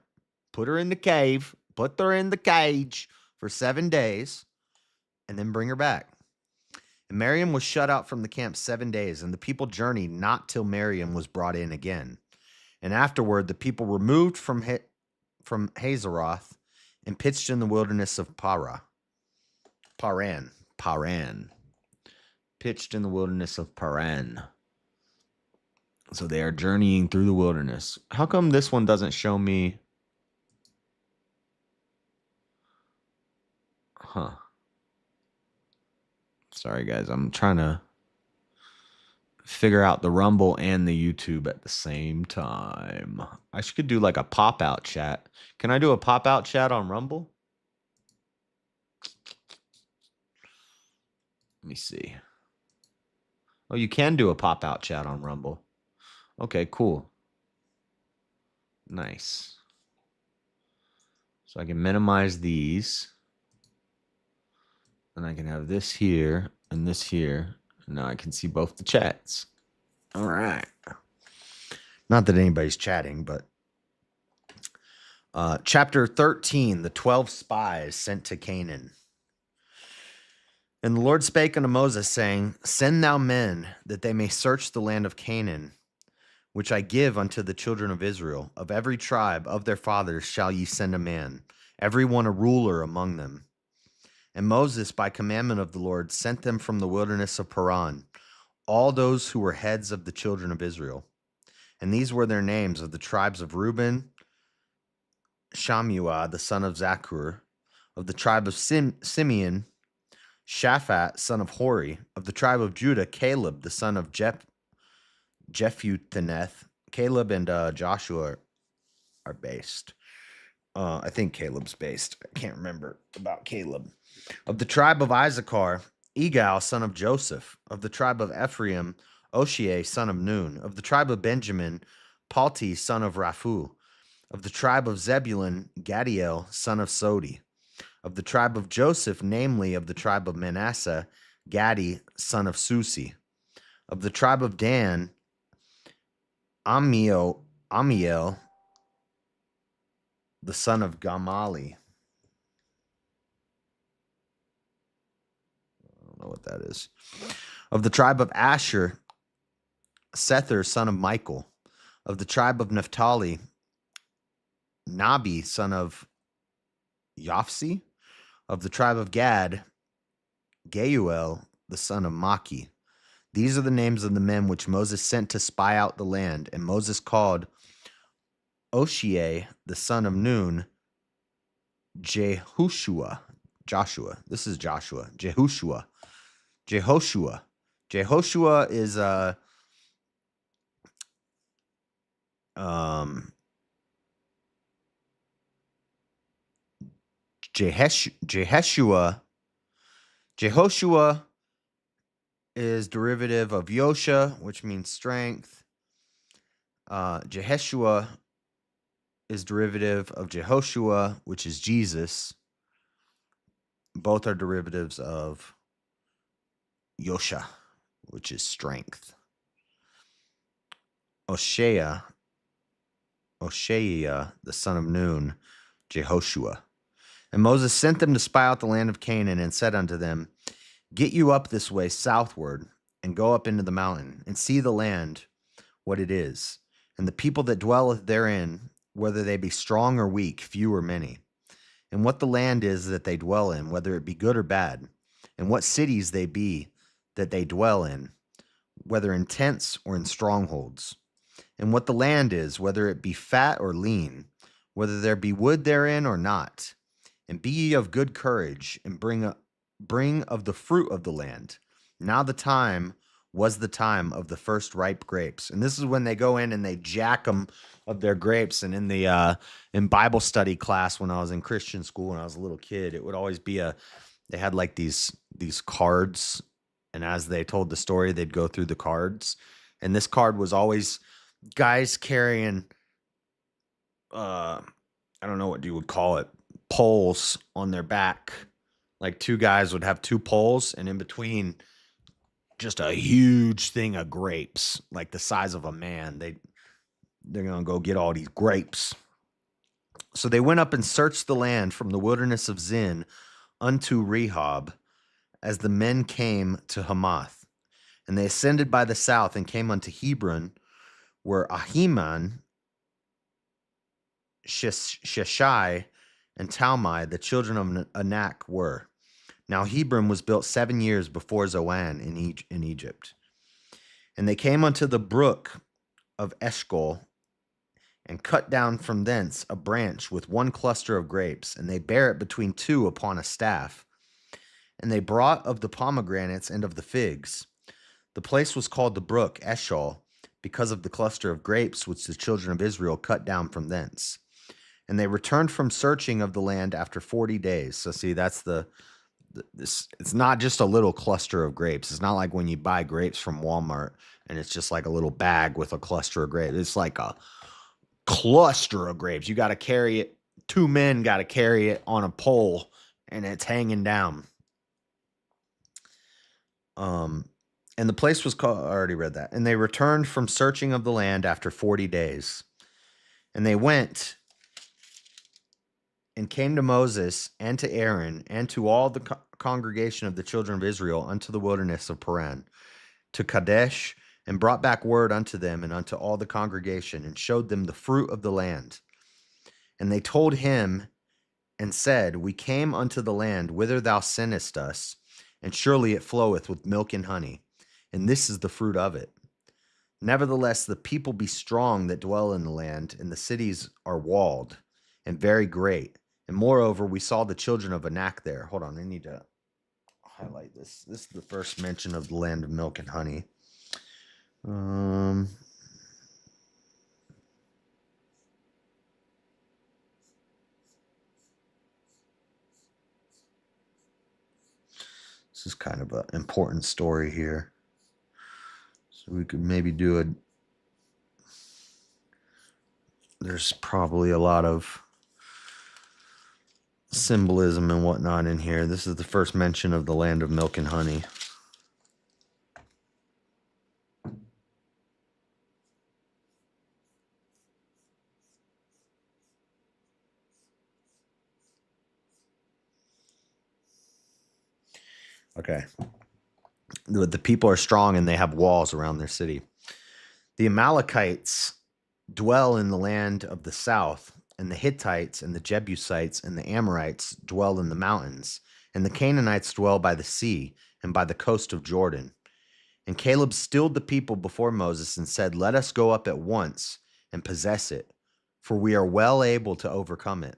put her in the cave, put her in the cage for 7 days, and then bring her back. And Miriam was shut out from the camp 7 days, and the people journeyed not till Miriam was brought in again. And afterward, the people removed from Hazeroth and pitched in the wilderness of Paran. Pitched in the wilderness of Paran. So they are journeying through the wilderness. How come this one doesn't show me? Huh. Sorry, guys. I'm trying to figure out the Rumble and the YouTube at the same time. I could do like a pop-out chat. Can I do a pop-out chat on Rumble? Let me see. Oh, you can do a pop-out chat on Rumble. Okay, cool. Nice. So I can minimize these. And I can have this here and this here. And now I can see both the chats. All right. Not that anybody's chatting, but chapter 13, the 12 spies sent to Canaan. And the Lord spake unto Moses, saying, Send thou men, that they may search the land of Canaan, which I give unto the children of Israel. Of every tribe of their fathers shall ye send a man, every one a ruler among them. And Moses, by commandment of the Lord, sent them from the wilderness of Paran, all those who were heads of the children of Israel. And these were their names of the tribes of Reuben, Shammua, the son of Zaccur, of the tribe of Simeon, Shaphat, son of Hori, of the tribe of Judah, Caleb, the son of Jephunneth. Caleb and Joshua are based. I think Caleb's based. I can't remember about Caleb. Of the tribe of Issachar, Egal, son of Joseph. Of the tribe of Ephraim, Oshie, son of Nun. Of the tribe of Benjamin, Palti, son of Raphu. Of the tribe of Zebulun, Gadiel, son of Sodi. Of the tribe of Joseph, namely of the tribe of Manasseh, Gadi, son of Susi. Of the tribe of Dan, Amiel, the son of Gamali. I don't know what that is. Of the tribe of Asher, Sether, son of Michael. Of the tribe of Naphtali, Nabi, son of Yophsi. Of the tribe of Gad, Geuel, the son of Maki. These are the names of the men which Moses sent to spy out the land. And Moses called Oshie, the son of Nun, Jehoshua. This is Joshua. Jehoshua. Jehoshua is Jehoshua is derivative of Yosha, which means strength. Jehoshua is derivative of Jehoshua, which is Jesus. Both are derivatives of Yosha, which is strength. Oshea, the son of Nun, Jehoshua. And Moses sent them to spy out the land of Canaan, and said unto them, Get you up this way southward, and go up into the mountain, and see the land, what it is, and the people that dwelleth therein, whether they be strong or weak, few or many, and what the land is that they dwell in, whether it be good or bad, and what cities they be that they dwell in, whether in tents or in strongholds, and what the land is, whether it be fat or lean, whether there be wood therein or not. And be ye of good courage, and bring of the fruit of the land. Now the time was the time of the first ripe grapes. And this is when they go in and they jack them of their grapes. And in the in Bible study class when I was in Christian school when I was a little kid, it would always be they had like these cards, and as they told the story, they'd go through the cards. And this card was always guys carrying I don't know what you would call it, poles on their back. Like two guys would have two poles, and in between just a huge thing of grapes, like the size of a man. They're going to go get all these grapes. So they went up and searched the land from the wilderness of Zin unto Rehob as the men came to Hamath. And they ascended by the south and came unto Hebron, where Ahiman, Sheshai, and Talmai, the children of Anak, were. Now Hebron was built 7 years before Zoan in Egypt. And they came unto the brook of Eshcol, and cut down from thence a branch with one cluster of grapes, and they bare it between two upon a staff. And they brought of the pomegranates and of the figs. The place was called the brook Eshcol, because of the cluster of grapes which the children of Israel cut down from thence. And they returned from searching of the land after 40 days. So see, that's it's not just a little cluster of grapes. It's not like when you buy grapes from Walmart and it's just like a little bag with a cluster of grapes. It's like a cluster of grapes. You got to carry it. Two men got to carry it on a pole, and it's hanging down. And the place was called, I already read that. And they returned from searching of the land after 40 days. And they went and came to Moses and to Aaron and to all the congregation of the children of Israel unto the wilderness of Paran, to Kadesh, and brought back word unto them and unto all the congregation, and showed them the fruit of the land. And they told him and said, We came unto the land whither thou sentest us, and surely it floweth with milk and honey, and this is the fruit of it. Nevertheless, the people be strong that dwell in the land, and the cities are walled and very great. And moreover, we saw the children of Anak there. Hold on, I need to highlight this. This is the first mention of the land of milk and honey. This is kind of an important story here. So we could maybe do there's probably a lot of symbolism and whatnot in here. This is the first mention of the land of milk and honey. Okay. The people are strong and they have walls around their city. The Amalekites dwell in the land of the south, and the Hittites and the Jebusites and the Amorites dwell in the mountains, and the Canaanites dwell by the sea and by the coast of Jordan. And Caleb stilled the people before Moses and said, Let us go up at once and possess it, for we are well able to overcome it.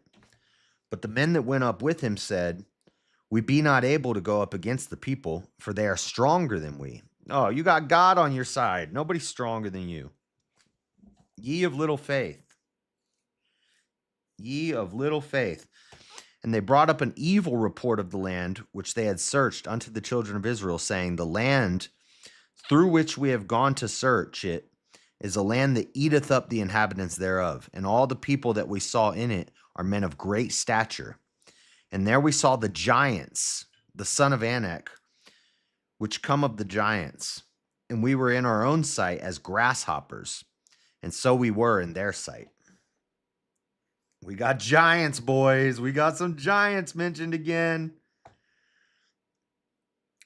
But the men that went up with him said, We be not able to go up against the people, for they are stronger than we. Oh, you got God on your side. Nobody's stronger than you. Ye of little faith. Ye of little faith. And they brought up an evil report of the land which they had searched unto the children of Israel, saying, The land through which we have gone to search it is a land that eateth up the inhabitants thereof, and all the people that we saw in it are men of great stature. And there we saw the giants, the son of Anak, which come of the giants, and we were in our own sight as grasshoppers, and so we were in their sight. We got giants, boys. We got some giants mentioned again.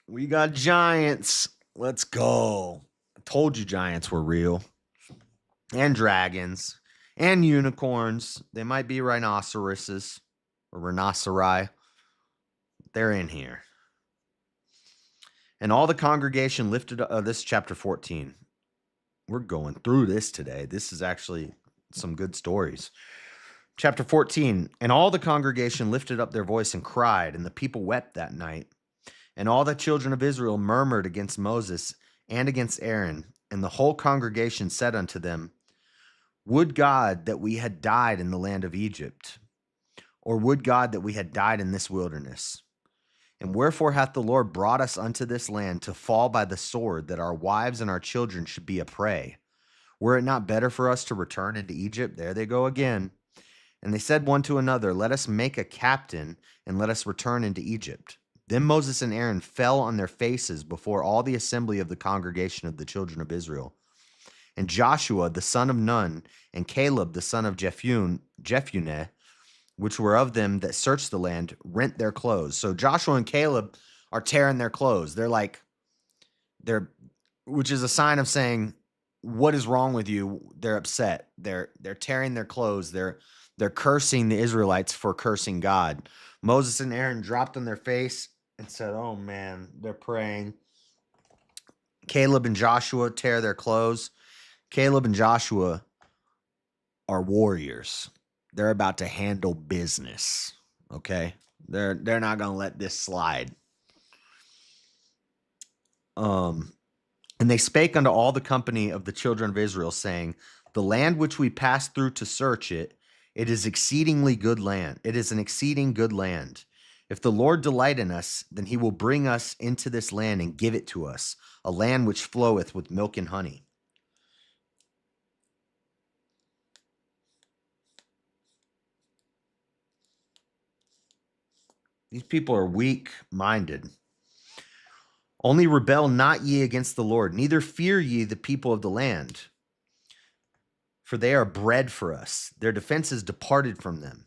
We got giants. Let's go. I told you giants were real. And dragons. And unicorns. They might be rhinoceroses or rhinoceri. They're in here. And all the congregation lifted up. This is chapter 14. We're going through this today. This is actually some good stories. Chapter 14. And all the congregation lifted up their voice and cried, and the people wept that night. And all the children of Israel murmured against Moses and against Aaron. And the whole congregation said unto them, Would God that we had died in the land of Egypt, or would God that we had died in this wilderness? And wherefore hath the Lord brought us unto this land to fall by the sword, that our wives and our children should be a prey? Were it not better for us to return into Egypt? There they go again. And they said one to another, Let us make a captain, and let us return into Egypt. Then Moses and Aaron fell on their faces before all the assembly of the congregation of the children of Israel. And Joshua the son of Nun, and Caleb the son of Jephunneh, which were of them that searched the land, rent their clothes. So Joshua and Caleb are tearing their clothes. Which is a sign of saying, what is wrong with you? They're upset. They're tearing their clothes. They're cursing the Israelites for cursing God. Moses and Aaron dropped on their face and said, oh man, they're praying. Caleb and Joshua tear their clothes. Caleb and Joshua are warriors. They're about to handle business. Okay? They're not going to let this slide. And they spake unto all the company of the children of Israel, saying, The land which we passed through to search it, it is exceedingly good land. It is an exceeding good land. If the Lord delight in us, then he will bring us into this land and give it to us, a land which floweth with milk and honey. These people are weak-minded. Only rebel not ye against the Lord, neither fear ye the people of the land. For they are bread for us. Their defense is departed from them.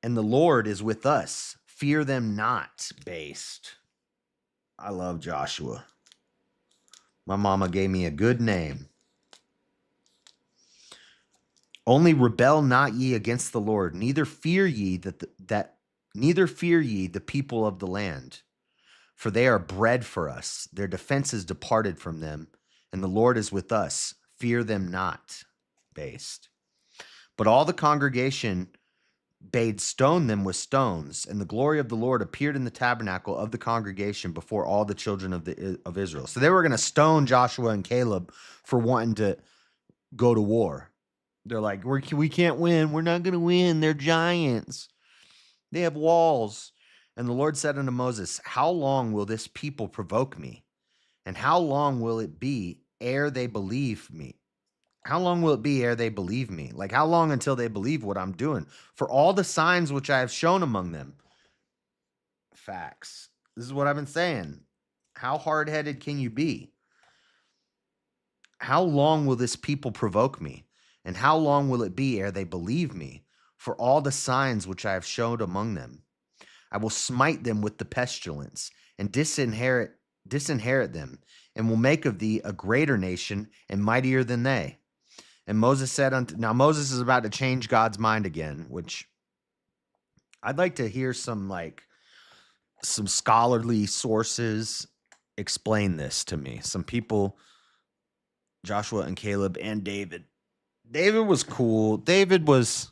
And the Lord is with us. Fear them not, based. I love Joshua. My mama gave me a good name. Only rebel not ye against the Lord, neither fear ye neither fear ye the people of the land. For they are bread for us. Their defense is departed from them. And the Lord is with us. Fear them not, based. But all the congregation bade stone them with stones, and the glory of the Lord appeared in the tabernacle of the congregation before all the children of Israel. So they were going to stone Joshua and Caleb for wanting to go to war. They're like, we can't win. We're not going to win. They're giants. They have walls. And the Lord said unto Moses, How long will this people provoke me? And how long will it be ere they believe me? How long will it be ere they believe me? Like, how long until they believe what I'm doing? For all the signs which I have shown among them. Facts. This is what I've been saying. How hard-headed can you be? How long will this people provoke me? And how long will it be ere they believe me? For all the signs which I have showed among them. I will smite them with the pestilence, and disinherit them, and will make of thee a greater nation and mightier than they. And Moses said now Moses is about to change God's mind again, which I'd like to hear some scholarly sources explain this to me. Some people, Joshua and Caleb and David. David was cool. David was,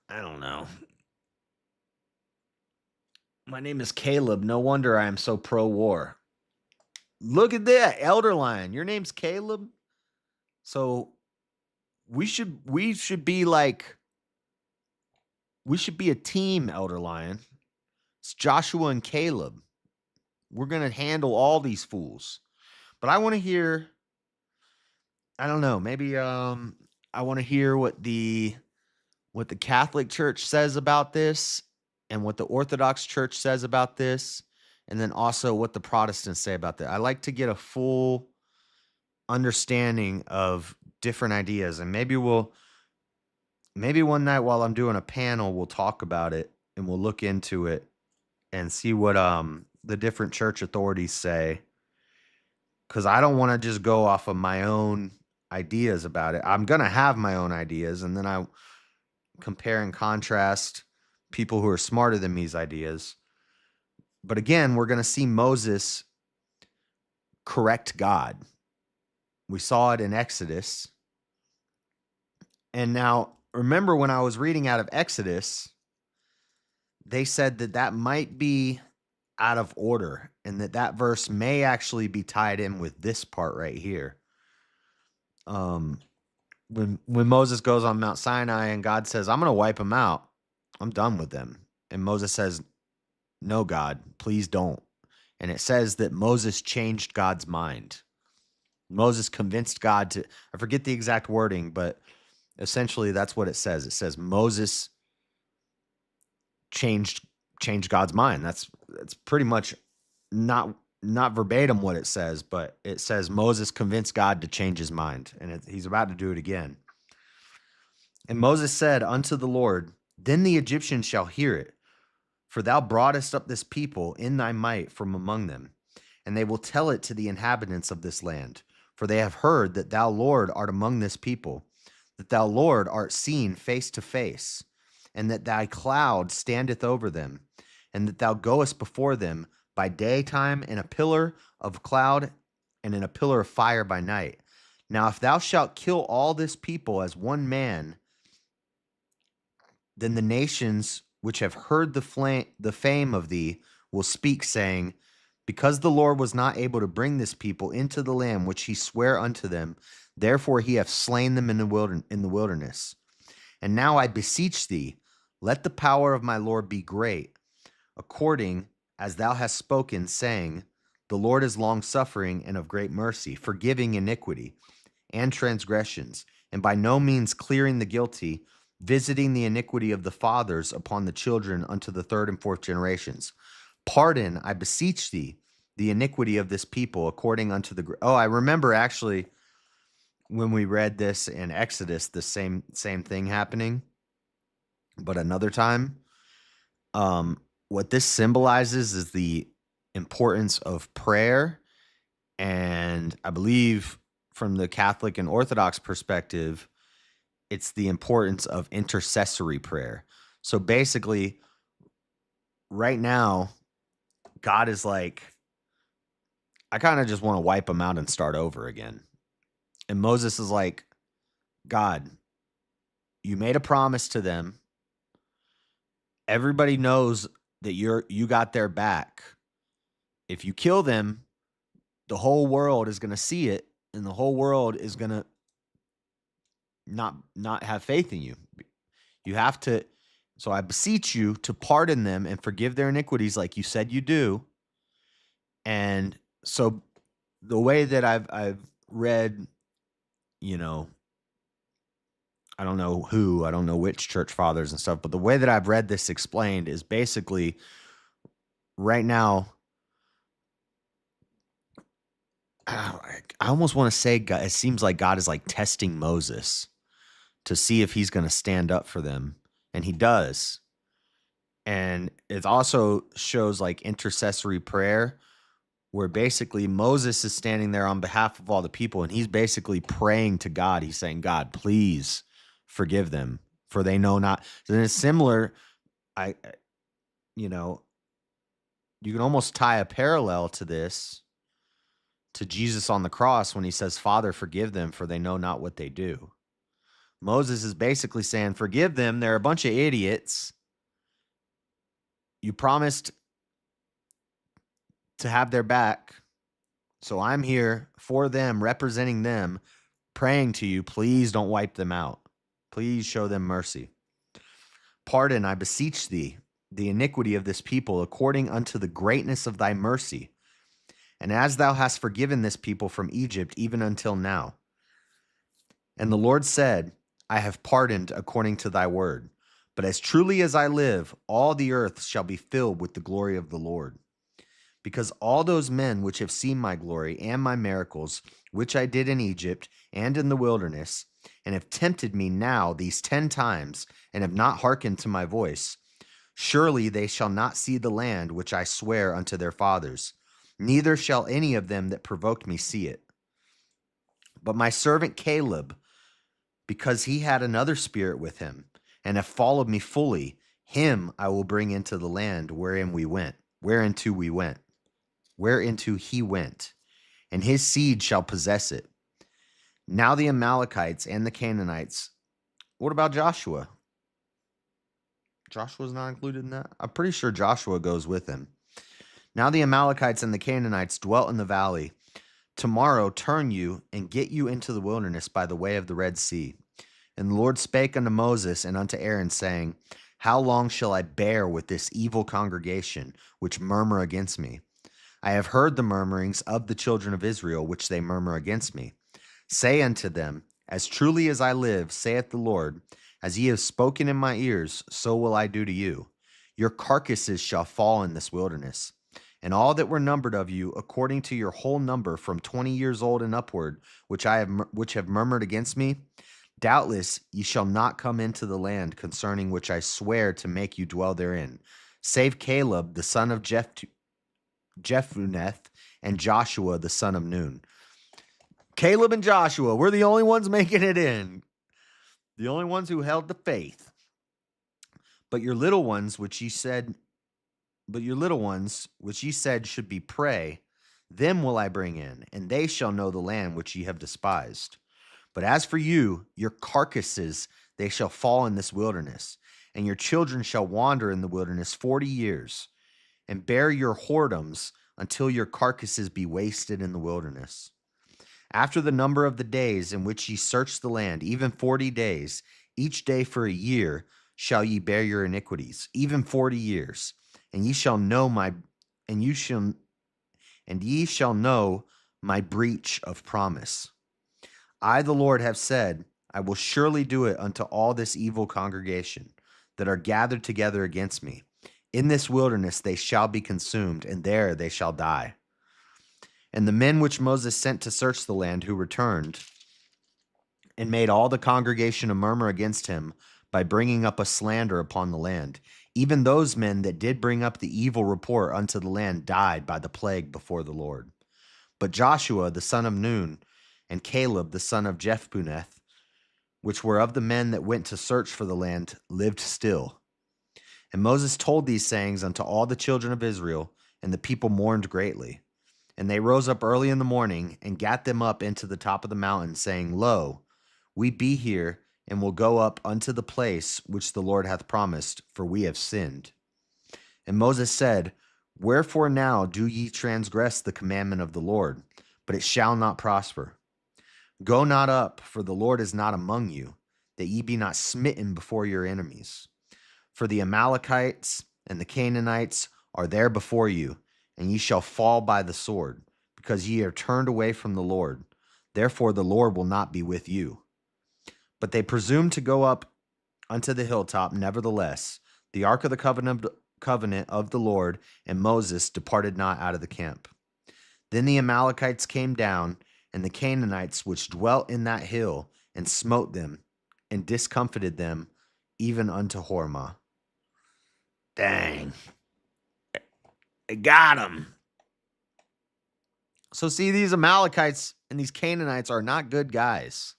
I don't know. My name is Caleb. No wonder I am so pro-war. Look at that, Elder Lion. Your name's Caleb? So we should be like, we should be a team, Elder Lion. It's Joshua and Caleb. We're going to handle all these fools. But I want to hear, I don't know, maybe I want to hear what the Catholic Church says about this, and what the Orthodox Church says about this, and then also what the Protestants say about that. I like to get a full understanding of different ideas, and maybe one night while I'm doing a panel, we'll talk about it and we'll look into it and see what the different church authorities say, because I don't want to just go off of my own ideas about it. I'm going to have my own ideas, and then I compare and contrast people who are smarter than me's ideas. But again, we're going to see Moses correct God. We saw it in Exodus. And now, remember when I was reading out of Exodus, they said that might be out of order. and that verse may actually be tied in with this part right here. When Moses goes on Mount Sinai and God says, I'm going to wipe them out. I'm done with them. And Moses says, no, God, please don't. And it says that Moses changed God's mind. Moses convinced God to, I forget the exact wording, but essentially that's what it says. It says Moses changed God's mind. That's pretty much not verbatim what it says, but it says Moses convinced God to change his mind, and he's about to do it again. And Moses said unto the Lord, then the Egyptians shall hear it, for thou broughtest up this people in thy might from among them, and they will tell it to the inhabitants of this land, for they have heard that thou, Lord, art among this people, that thou, Lord, art seen face to face, and that thy cloud standeth over them, and that thou goest before them by daytime in a pillar of cloud and in a pillar of fire by night. Now, if thou shalt kill all this people as one man, then the nations which have heard the fame of thee will speak, saying, because the Lord was not able to bring this people into the land which he sware unto them, therefore he hath slain them in the wilderness. And now I beseech thee, let the power of my Lord be great, according as thou hast spoken, saying, the Lord is long-suffering and of great mercy, forgiving iniquity and transgressions, and by no means clearing the guilty, visiting the iniquity of the fathers upon the children unto the third and fourth generations. Pardon, I beseech thee, the iniquity of this people according unto the... Oh, I remember actually when we read this in Exodus, the same thing happening, but another time. What this symbolizes is the importance of prayer, and I believe from the Catholic and Orthodox perspective, it's the importance of intercessory prayer. So basically, right now, God is like, I kind of just want to wipe them out and start over again. And Moses is like, God, you made a promise to them. Everybody knows that you got their back. If you kill them, the whole world is going to see it, and the whole world is going to not have faith in you. You have to, so I beseech you to pardon them and forgive their iniquities like you said you do. And so the way that I've read, I don't know which church fathers and stuff, but the way that I've read this explained is basically right now, I almost want to say God, it seems like God is like testing Moses to see if he's going to stand up for them. And he does. And it also shows like intercessory prayer, where basically Moses is standing there on behalf of all the people, and he's basically praying to God. He's saying, God, please forgive them, for they know not. And it's similar. You can almost tie a parallel to this, to Jesus on the cross when he says, Father, forgive them, for they know not what they do. Moses is basically saying, forgive them. They're a bunch of idiots. You promised to have their back. So I'm here for them, representing them, praying to you. Please don't wipe them out. Please show them mercy. Pardon, I beseech thee, the iniquity of this people according unto the greatness of thy mercy. And as thou hast forgiven this people from Egypt, even until now. And the Lord said, I have pardoned according to thy word. But as truly as I live, all the earth shall be filled with the glory of the Lord. Because all those men which have seen my glory and my miracles, which I did in Egypt and in the wilderness, and have tempted me now these 10 times, and have not hearkened to my voice, surely they shall not see the land which I swear unto their fathers, neither shall any of them that provoked me see it. But my servant Caleb, because he had another spirit with him, and have followed me fully, him I will bring into the land whereunto he went, and his seed shall possess it. Now the Amalekites and the Canaanites. What about Joshua? Joshua's not included in that? I'm pretty sure Joshua goes with him. Now the Amalekites and the Canaanites dwelt in the valley. Tomorrow turn you and get you into the wilderness by the way of the Red Sea. And the Lord spake unto Moses and unto Aaron, saying, How long shall I bear with this evil congregation, which murmur against me? I have heard the murmurings of the children of Israel, which they murmur against me. Say unto them, As truly as I live, saith the Lord, as ye have spoken in my ears, so will I do to you. Your carcasses shall fall in this wilderness. And all that were numbered of you, according to your whole number, from 20 years old and upward, which have murmured against me, doubtless ye shall not come into the land concerning which I swear to make you dwell therein, save Caleb the son of Jephunneh and Joshua the son of Nun. Caleb and Joshua, we're the only ones making it in. The only ones who held the faith. But your little ones, which ye said should be prey, them will I bring in, and they shall know the land which ye have despised. But as for you, your carcasses, they shall fall in this wilderness, and your children shall wander in the wilderness 40 years, and bear your whoredoms until your carcasses be wasted in the wilderness. After the number of the days in which ye search the land, even 40 days, each day for a year, shall ye bear your iniquities, even 40 years, and ye shall know ye shall know my breach of promise. I, the Lord, have said, I will surely do it unto all this evil congregation that are gathered together against me. In this wilderness they shall be consumed, and there they shall die. And the men which Moses sent to search the land, who returned and made all the congregation a murmur against him by bringing up a slander upon the land, even those men that did bring up the evil report unto the land died by the plague before the Lord. But Joshua the son of Nun and Caleb the son of Jephunneh, which were of the men that went to search for the land, lived still. And Moses told these sayings unto all the children of Israel, and the people mourned greatly. And they rose up early in the morning, and gat them up into the top of the mountain, saying, Lo, we be here, and will go up unto the place which the Lord hath promised, for we have sinned. And Moses said, Wherefore now do ye transgress the commandment of the Lord? But it shall not prosper. Go not up, for the Lord is not among you, that ye be not smitten before your enemies. For the Amalekites and the Canaanites are there before you, and ye shall fall by the sword, because ye are turned away from the Lord. Therefore the Lord will not be with you. But they presumed to go up unto the hilltop. Nevertheless, the ark of the covenant of the Lord and Moses departed not out of the camp. Then the Amalekites came down, and the Canaanites which dwelt in that hill, and smote them, and discomfited them, even unto Hormah. Dang. They got him. So see, these Amalekites and these Canaanites are not good guys.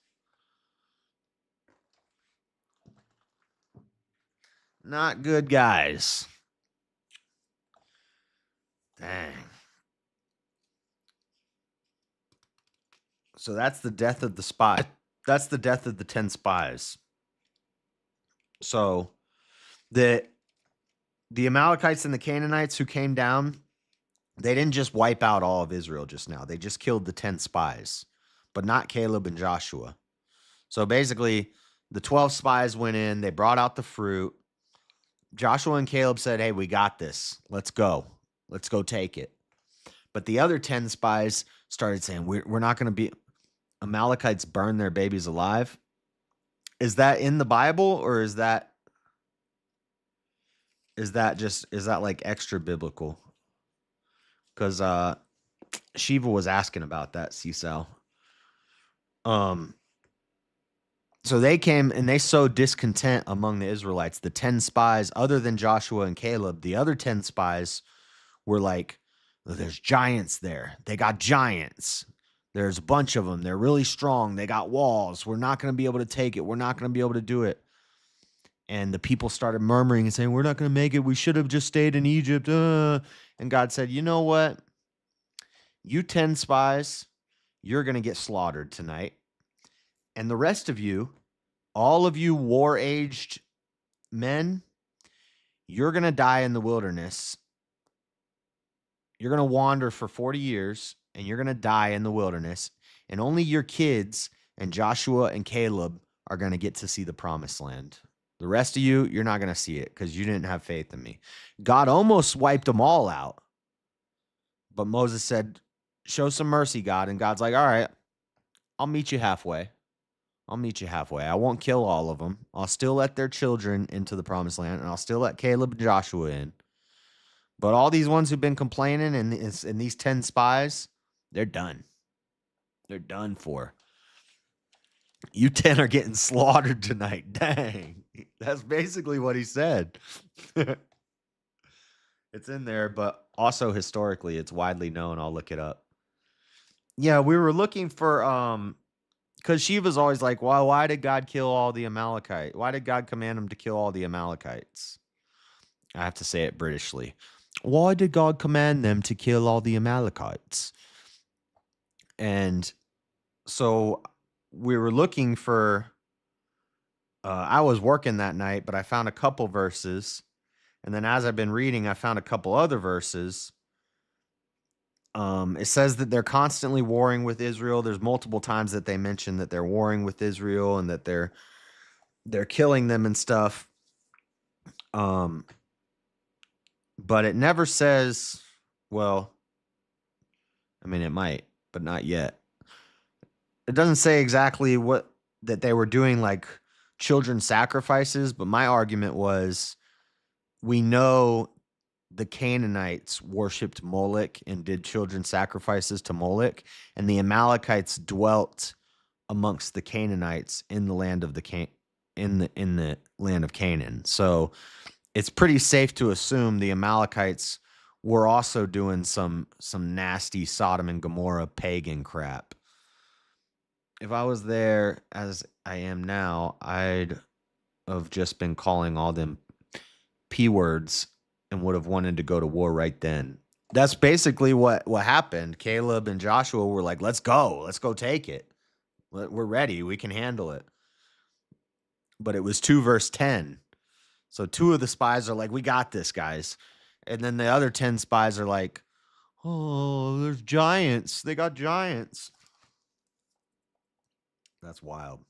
Not good guys. Dang. So that's the death of the spy. That's the death of the 10 spies. So the Amalekites and the Canaanites who came down, they didn't just wipe out all of Israel just now. They just killed the 10 spies, but not Caleb and Joshua. So basically, the 12 spies went in. They brought out the fruit. Joshua and Caleb said, hey, we got this. Let's go. Let's go take it. But the other 10 spies started saying, we're not going to be... Amalekites burn their babies alive. Is that in the Bible, or is that like extra biblical? Because Shiva was asking about that, Cecil. So they came and they sowed discontent among the Israelites. The 10 spies, other than Joshua and Caleb, the other 10 spies were like, there's giants there. They got giants. There's a bunch of them. They're really strong. They got walls. We're not going to be able to take it. We're not going to be able to do it. And the people started murmuring and saying, we're not going to make it. We should have just stayed in Egypt. And God said, you know what? You 10 spies, you're going to get slaughtered tonight. And the rest of you, all of you war-aged men, you're going to die in the wilderness. You're going to wander for 40 years and you're going to die in the wilderness. And only your kids and Joshua and Caleb are going to get to see the promised land. The rest of you, you're not going to see it because you didn't have faith in me. God almost wiped them all out. But Moses said, show some mercy, God. And God's like, all right, I'll meet you halfway. I'll meet you halfway. I won't kill all of them. I'll still let their children into the promised land, and I'll still let Caleb and Joshua in. But all these ones who've been complaining and these 10 spies, they're done. They're done for. You 10 are getting slaughtered tonight. Dang. That's basically what he said. It's in there, but also historically, it's widely known. I'll look it up. Yeah, we were looking for because Shiva's always like, well, why did God kill all the Amalekites? Why did God command him to kill all the Amalekites? I have to say it Britishly. Why did God command them to kill all the Amalekites? And so we were looking for, I was working that night, but I found a couple verses. And then as I've been reading, I found a couple other verses. It says that they're constantly warring with Israel. There's multiple times that they mention that they're warring with Israel and that they're killing them and stuff. But it never says, well, I mean, it might, but not yet. It doesn't say exactly what that they were doing, like children sacrifices, but my argument was we know the Canaanites worshipped Moloch and did children sacrifices to Moloch, and the Amalekites dwelt amongst the Canaanites in the land of in the land of Canaan. So it's pretty safe to assume the Amalekites were also doing some nasty Sodom and Gomorrah pagan crap. If I was there as I am now, I'd have just been calling all them P words and would have wanted to go to war right then. That's basically what happened. Caleb and Joshua were like, let's go take it. We're ready. We can handle it. But it was 2 verse 10. So 2 of the spies are like, we got this, guys. And then the other 10 spies are like, oh, there's giants. They got giants. That's wild.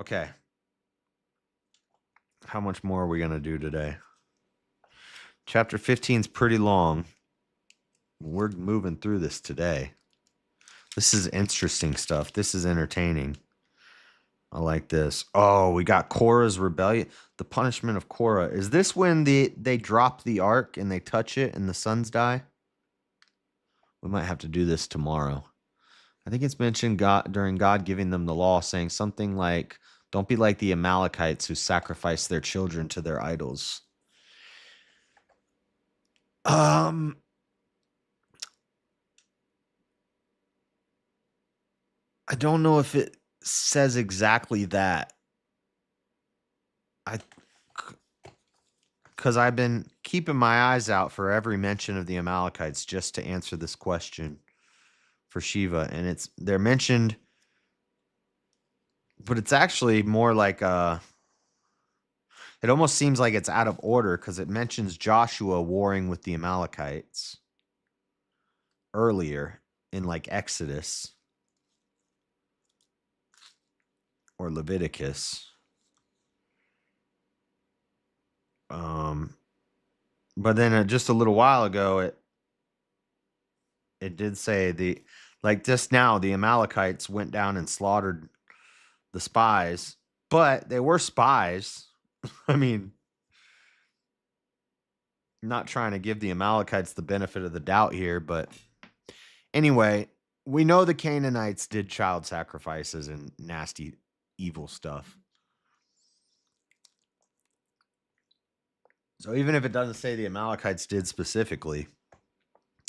Okay. How much more are we going to do today? Chapter 15 is pretty long. We're moving through this today. This is interesting stuff. This is entertaining. I like this. Oh, we got Korah's rebellion. The punishment of Korah. Is this when they drop the ark and they touch it and the sons die? We might have to do this tomorrow. I think it's mentioned during God giving them the law, saying something like, don't be like the Amalekites who sacrifice their children to their idols. I don't know if it says exactly that. Because I've been keeping my eyes out for every mention of the Amalekites just to answer this question for Shiva, and they're mentioned, but it's actually more like it almost seems like it's out of order because it mentions Joshua warring with the Amalekites earlier in like Exodus or Leviticus. But then just a little while ago, it did say just now the Amalekites went down and slaughtered the spies, but they were spies. I mean, not trying to give the Amalekites the benefit of the doubt here, but anyway, we know the Canaanites did child sacrifices and nasty, evil stuff. So even if it doesn't say the Amalekites did specifically,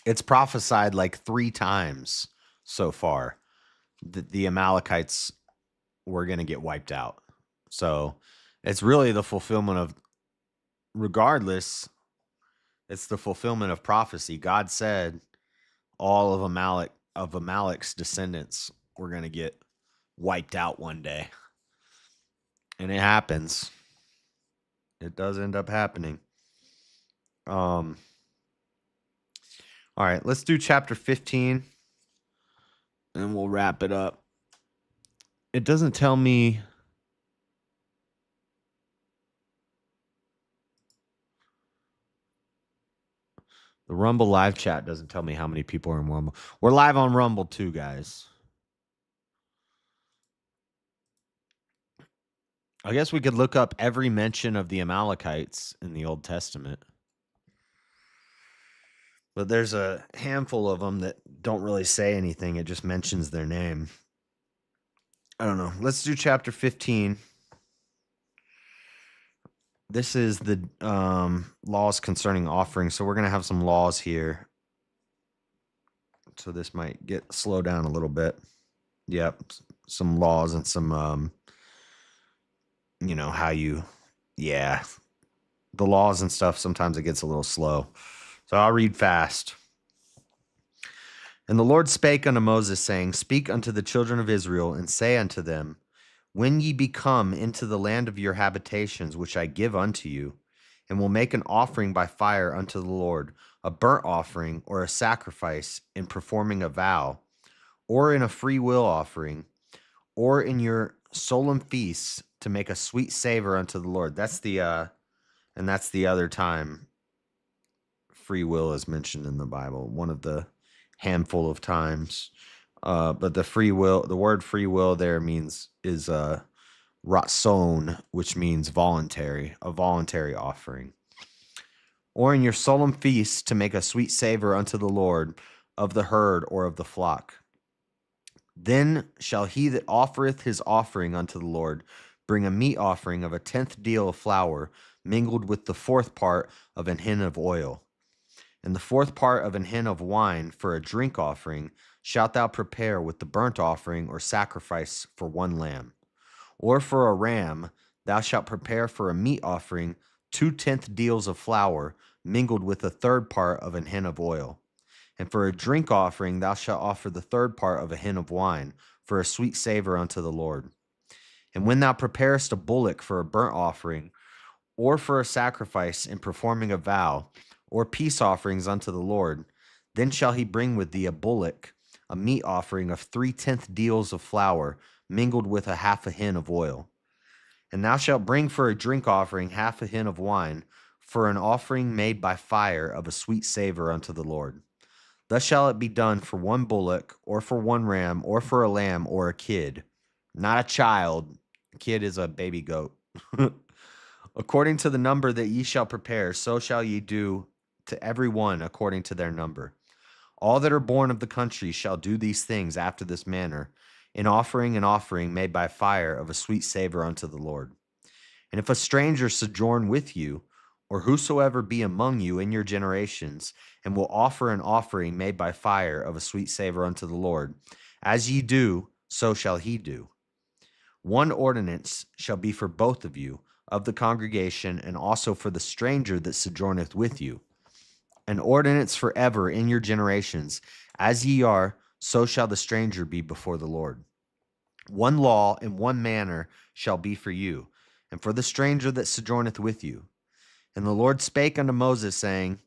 it's prophesied like 3 times so far that the Amalekites were going to get wiped out. So it's really the fulfillment of, regardless, it's the fulfillment of prophecy. God said all of Amalek's descendants were going to get wiped out one day. And it happens. It does end up happening. All right, let's do chapter 15 and we'll wrap it up. It doesn't tell me. The Rumble live chat doesn't tell me how many people are in Rumble. We're live on Rumble too, guys. I guess we could look up every mention of the Amalekites in the Old Testament. But there's a handful of them that don't really say anything. It just mentions their name. I don't know. Let's do chapter 15. This is the laws concerning offerings. So we're going to have some laws here. So this might get slow down a little bit. Yep. Some laws and some, how you, the laws and stuff. Sometimes it gets a little slow. So I'll read fast. And the Lord spake unto Moses, saying, Speak unto the children of Israel, and say unto them, When ye be come into the land of your habitations, which I give unto you, and will make an offering by fire unto the Lord, a burnt offering or a sacrifice in performing a vow, or in a free will offering, or in your solemn feasts to make a sweet savor unto the Lord. That's the other time free will is mentioned in the Bible, one of the handful of times. But the word free will there is ratson, which means voluntary, a voluntary offering. Or in your solemn feast to make a sweet savor unto the Lord of the herd or of the flock. Then shall he that offereth his offering unto the Lord bring a meat offering of 1/10 deal of flour mingled with the 4th part of an hin of oil. And the 4th part of an hin of wine for a drink offering shalt thou prepare with the burnt offering or sacrifice for 1 lamb. Or for a ram thou shalt prepare for a meat offering 2/10 deals of flour mingled with the 3rd part of an hin of oil. And for a drink offering thou shalt offer the 3rd part of a hin of wine for a sweet savor unto the Lord. And when thou preparest a bullock for a burnt offering, or for a sacrifice in performing a vow, or peace offerings unto the Lord, then shall he bring with thee a bullock, a meat offering of 3/10 deals of flour, mingled with 1/2 a hin of oil. And thou shalt bring for a drink offering 1/2 a hin of wine, for an offering made by fire of a sweet savor unto the Lord. Thus shall it be done for 1 bullock, or for 1 ram, or for a lamb, or a kid. Not a child. A kid is a baby goat. According to the number that ye shall prepare, so shall ye do to every one according to their number. All that are born of the country shall do these things after this manner, in offering an offering made by fire of a sweet savor unto the Lord. And if a stranger sojourn with you, or whosoever be among you in your generations, and will offer an offering made by fire of a sweet savor unto the Lord, as ye do, so shall he do. 1 ordinance shall be for both of you, of the congregation, and also for the stranger that sojourneth with you. An ordinance forever in your generations. As ye are, so shall the stranger be before the Lord. 1 law and 1 manner shall be for you, and for the stranger that sojourneth with you. And the Lord spake unto Moses, saying,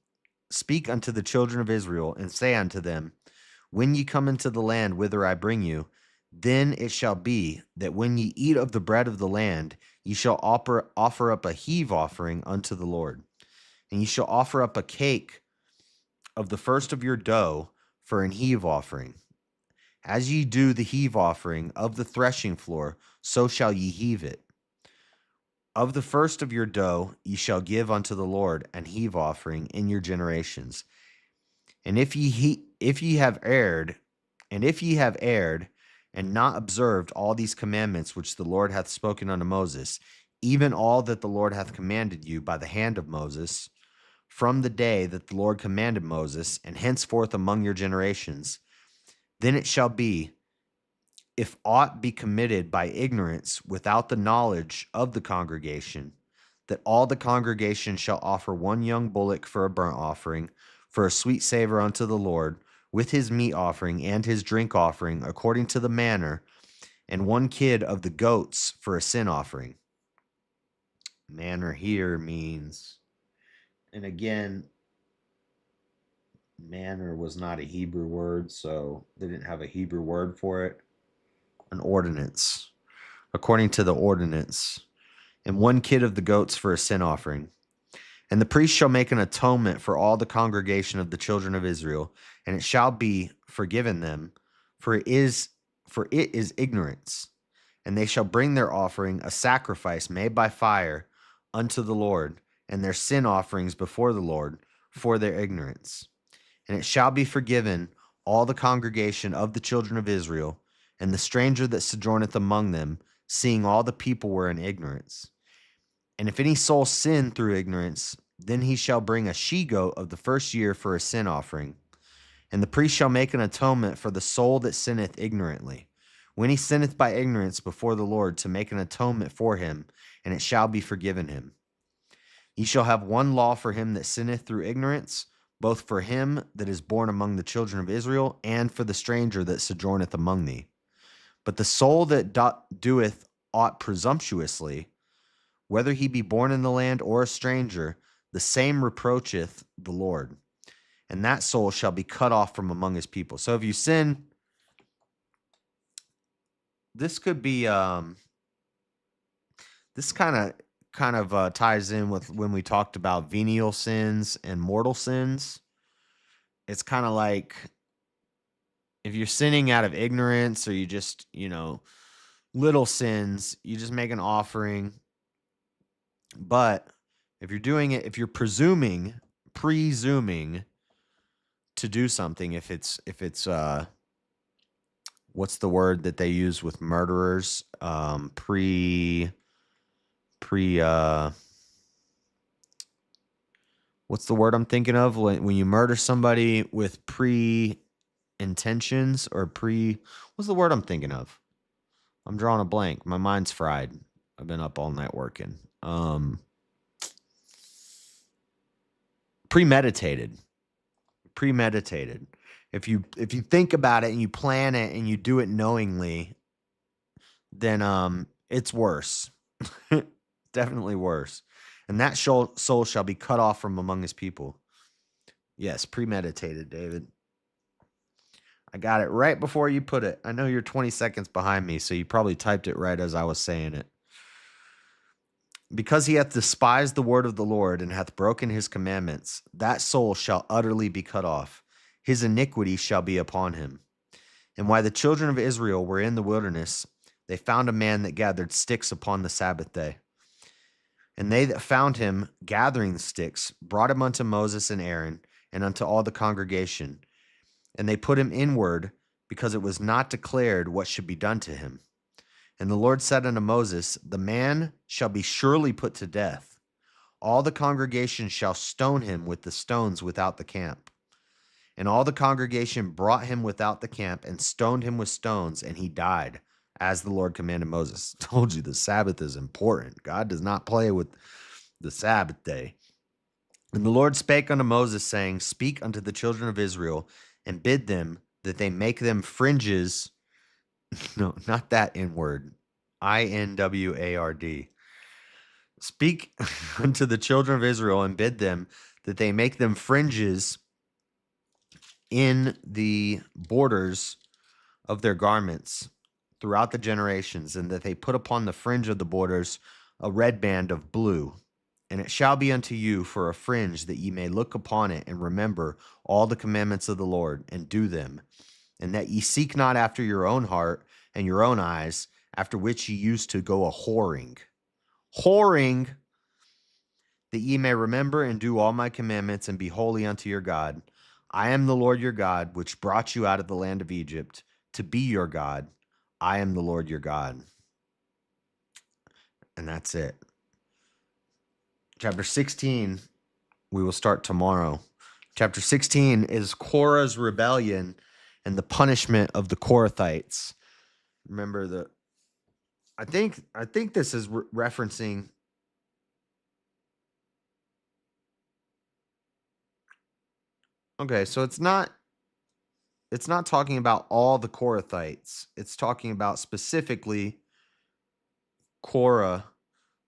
Speak unto the children of Israel, and say unto them, When ye come into the land whither I bring you, then it shall be that when ye eat of the bread of the land, ye shall offer up a heave offering unto the Lord. And ye shall offer up a cake of the first of your dough for an heave offering. As ye do the heave offering of the threshing floor, so shall ye heave it. Of the first of your dough ye shall give unto the Lord an heave offering in your generations. And if ye have erred, and not observed all these commandments which the Lord hath spoken unto Moses, even all that the Lord hath commanded you by the hand of Moses, from the day that the Lord commanded Moses, and henceforth among your generations, then it shall be, if aught be committed by ignorance without the knowledge of the congregation, that all the congregation shall offer 1 young bullock for a burnt offering, for a sweet savor unto the Lord, with his meat offering and his drink offering, according to the manner, and 1 kid of the goats for a sin offering. Manner here means, and again, manner was not a Hebrew word, so they didn't have a Hebrew word for it. An ordinance, according to the ordinance, and 1 kid of the goats for a sin offering. And the priest shall make an atonement for all the congregation of the children of Israel, and it shall be forgiven them, for it is ignorance. And they shall bring their offering, a sacrifice made by fire, unto the Lord, and their sin offerings before the Lord, for their ignorance. And it shall be forgiven all the congregation of the children of Israel, and the stranger that sojourneth among them, seeing all the people were in ignorance. And if any soul sin through ignorance, then he shall bring a she-goat of the first year for a sin offering. And the priest shall make an atonement for the soul that sinneth ignorantly, when he sinneth by ignorance before the Lord, to make an atonement for him, and it shall be forgiven him. Ye shall have one law for him that sinneth through ignorance, both for him that is born among the children of Israel, and for the stranger that sojourneth among thee. But the soul that doeth aught presumptuously, whether he be born in the land or a stranger, the same reproacheth the Lord, and that soul shall be cut off from among his people. So if you sin, this could be this kind of ties in with when we talked about venial sins and mortal sins. It's kind of like if you're sinning out of ignorance, or you just, little sins, you just make an offering. But if you're doing it, if you're presuming to do something, if it's what's the word that they use with murderers? What's the word I'm thinking of when you murder somebody with intentions, or what's the word I'm thinking of? I'm drawing a blank. My mind's fried. I've been up all night working. Premeditated. If you think about it and you plan it and you do it knowingly, then it's worse. Definitely worse. And that soul shall be cut off from among his people. Yes, premeditated, David. I got it right before you put it. I know you're 20 seconds behind me, so you probably typed it right as I was saying it. Because he hath despised the word of the Lord, and hath broken his commandments, that soul shall utterly be cut off. His iniquity shall be upon him. And while the children of Israel were in the wilderness, they found a man that gathered sticks upon the Sabbath day. And they that found him gathering the sticks brought him unto Moses and Aaron, and unto all the congregation. And they put him inward, because it was not declared what should be done to him. And the Lord said unto Moses, the man shall be surely put to death. All the congregation shall stone him with the stones without the camp. And all the congregation brought him without the camp, and stoned him with stones, and he died, as the Lord commanded Moses. Told you the Sabbath is important. God does not play with the Sabbath day. And the Lord spake unto Moses, saying, speak unto the children of Israel, and bid them that they make them fringes. No, not that N-word. INWARD. Speak unto the children of Israel, and bid them that they make them fringes in the borders of their garments throughout the generations, and that they put upon the fringe of the borders a red band of blue. And it shall be unto you for a fringe, that ye may look upon it, and remember all the commandments of the Lord, and do them. And that ye seek not after your own heart and your own eyes, after which ye used to go a whoring. That ye may remember and do all my commandments, and be holy unto your God. I am the Lord your God, which brought you out of the land of Egypt, to be your God. I am the Lord your God. And that's it. Chapter 16, we will start tomorrow. Chapter 16 is Korah's rebellion and the punishment of the Korathites. Remember I think this is referencing. Okay, so it's not talking about all the Korathites. It's talking about specifically Korah,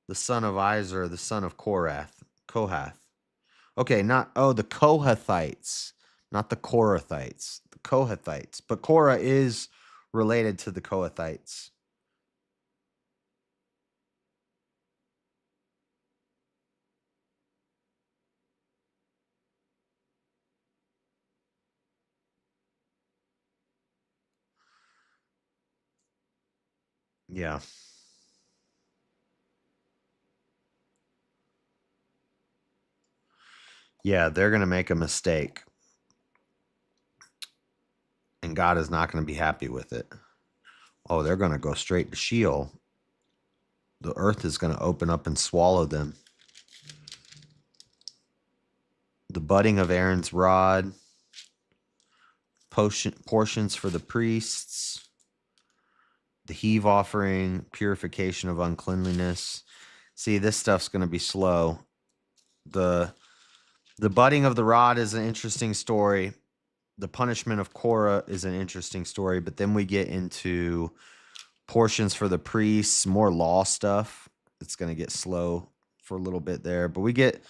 the son of Izar, the son of Kohath. Okay, the Kohathites. Not the Korathites, the Kohathites. But Korah is related to the Kohathites. Yeah. Yeah, they're going to make a mistake. And God is not going to be happy with it. Oh, they're going to go straight to Sheol. The earth is going to open up and swallow them. The budding of Aaron's rod, portions for the priests, the heave offering, purification of uncleanliness. See, this stuff's going to be slow. The budding of the rod is an interesting story. The punishment of Korah is an interesting story, but then we get into portions for the priests, more law stuff. It's going to get slow for a little bit there, but we get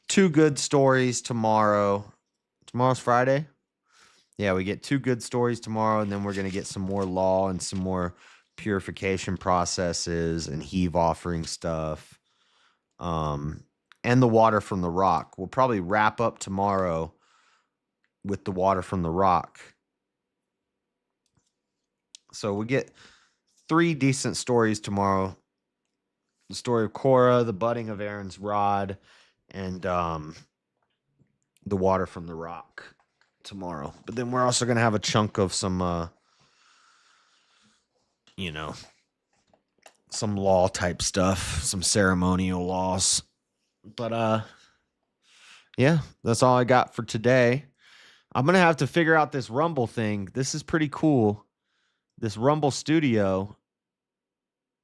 two good stories tomorrow. Tomorrow's Friday. Yeah, we get two good stories tomorrow, and then we're going to get some more law and some more purification processes and heave offering stuff. And the water from the rock. We'll probably wrap up tomorrow with the water from the rock. So we get three decent stories tomorrow. The story of Korah, the budding of Aaron's rod, and the water from the rock tomorrow. But then we're also going to have a chunk of some, some law type stuff, some ceremonial laws. But yeah, that's all I got for today. I'm going to have to figure out this Rumble thing. This is pretty cool. This Rumble Studio,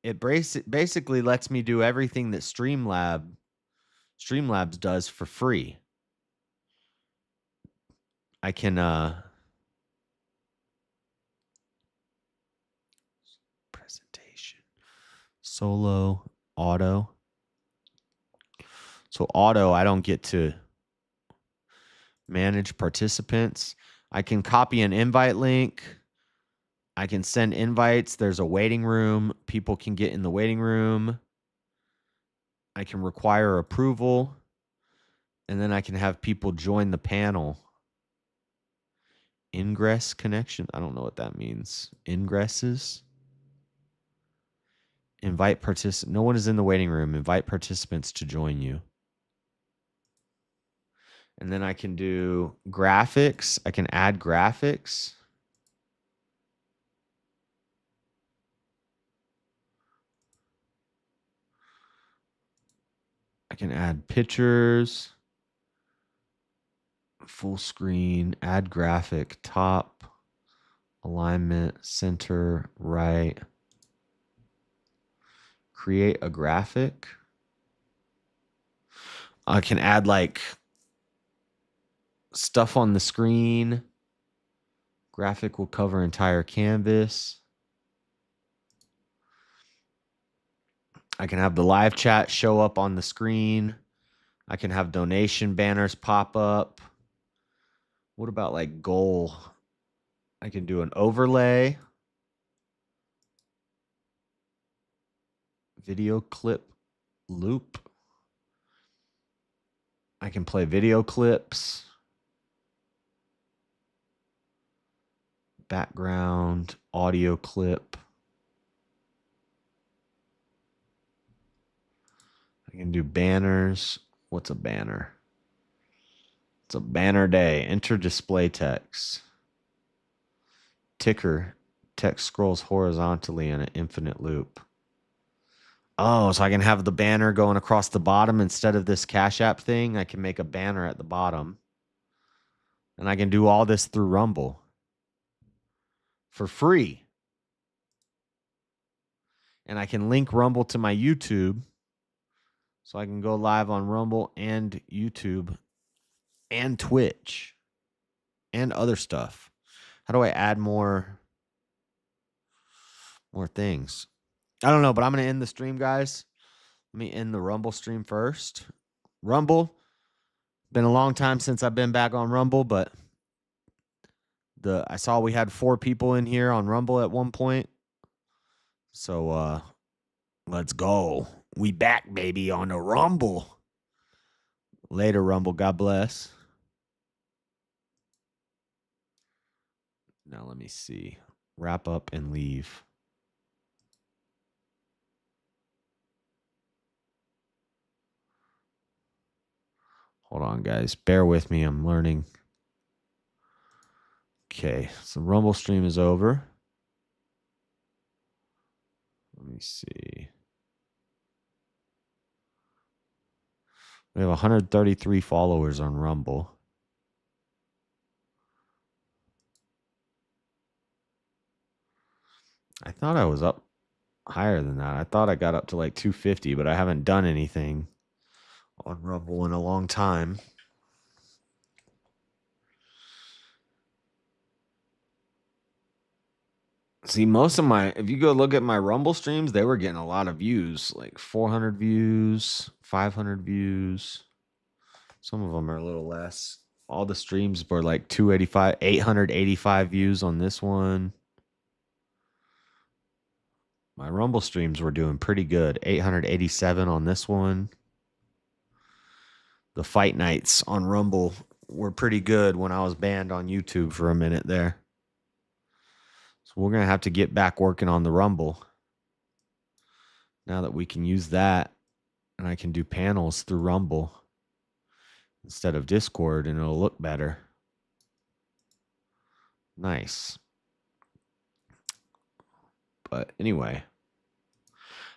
it basically lets me do everything that Streamlabs does for free. I can presentation, solo, auto. So auto, I don't get to manage participants. I can copy an invite link. I can send invites. There's a waiting room. People can get in the waiting room. I can require approval. And then I can have people join the panel. Ingress connection. I don't know what that means. Ingresses. Invite participants. No one is in the waiting room. Invite participants to join you. And then I can do graphics. I can add graphics. I can add pictures. Full screen. Add graphic. Top. Alignment. Center. Right. Create a graphic. I can add like stuff on the screen. Graphic will cover entire canvas. I can have the live chat show up on the screen. I can have donation banners pop up. What about like goal? I can do an overlay. Video clip loop. I can play video clips. Background, audio clip. I can do banners. What's a banner? It's a banner day. Enter display text. Ticker. Text scrolls horizontally in an infinite loop. Oh, so I can have the banner going across the bottom instead of this Cash App thing. I can make a banner at the bottom. And I can do all this through Rumble for free. And I can link Rumble to my YouTube. So I can go live on Rumble and YouTube and Twitch and other stuff. How do I add more things? I don't know, but I'm going to end the stream, guys. Let me end the Rumble stream first. Rumble. Been a long time since I've been back on Rumble, but I saw we had 4 people in here on Rumble at one point. So let's go. We back, baby, on the Rumble. Later, Rumble. God bless. Now let me see. Wrap up and leave. Hold on, guys. Bear with me. I'm learning. Okay, so Rumble stream is over. Let me see. We have 133 followers on Rumble. I thought I was up higher than that. I thought I got up to like 250, but I haven't done anything on Rumble in a long time. See, most of if you go look at my Rumble streams, they were getting a lot of views, like 400 views, 500 views. Some of them are a little less. All the streams were like 285, 885 views on this one. My Rumble streams were doing pretty good. 887 on this one. The fight nights on Rumble were pretty good when I was banned on YouTube for a minute there. So we're going to have to get back working on the Rumble. Now that we can use that and I can do panels through Rumble instead of Discord and it'll look better. Nice. But anyway,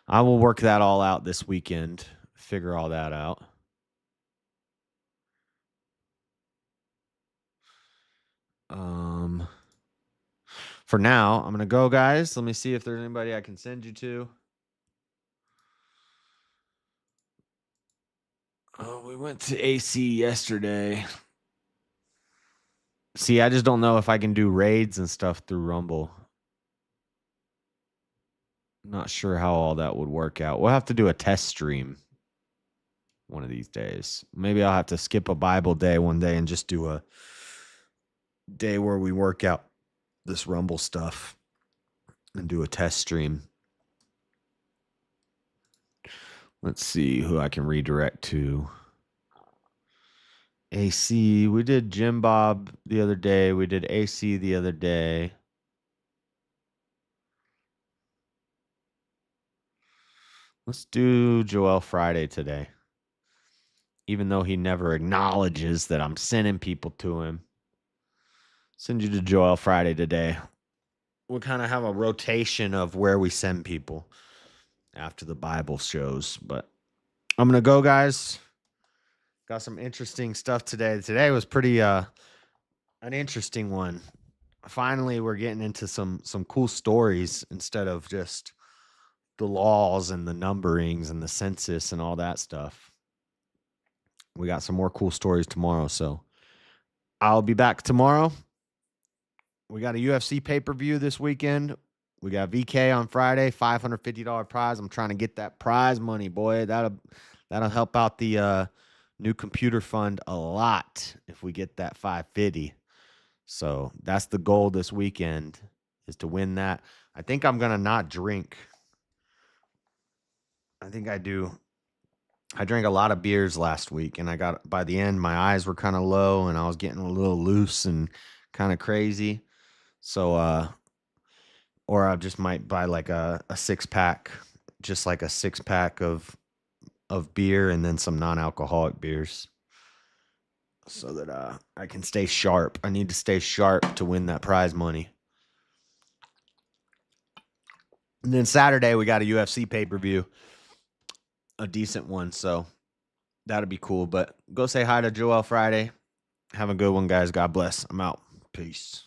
I will work that all out this weekend, figure all that out. For now, I'm going to go, guys. Let me see if there's anybody I can send you to. Oh, we went to AC yesterday. See, I just don't know if I can do raids and stuff through Rumble. Not sure how all that would work out. We'll have to do a test stream one of these days. Maybe I'll have to skip a Bible day one day and just do a day where we work out this Rumble stuff and do a test stream. Let's see who I can redirect to. AC. We did Jim Bob the other day. We did AC the other day. Let's do Joel Friday today. Even though he never acknowledges that I'm sending people to him. Send you to Joel Friday today. We'll kind of have a rotation of where we send people after the Bible shows. But I'm going to go, guys. Got some interesting stuff today. Today was pretty an interesting one. Finally, we're getting into some cool stories instead of just the laws and the numberings and the census and all that stuff. We got some more cool stories tomorrow, so I'll be back tomorrow. We got a UFC pay-per-view this weekend. We got VK on Friday, $550 prize. I'm trying to get that prize money, boy. That'll help out the new computer fund a lot if we get that 550. So that's the goal this weekend, is to win that. I think I'm gonna not drink. I think I do. I drank a lot of beers last week, and by the end, my eyes were kind of low, and I was getting a little loose and kind of crazy. So, or I just might buy like a 6-pack, just like a 6-pack of beer and then some non-alcoholic beers, so that I can stay sharp. I need to stay sharp to win that prize money. And then Saturday we got a UFC pay-per-view, a decent one, so that'll be cool. But go say hi to Joel Friday. Have a good one, guys. God bless. I'm out. Peace.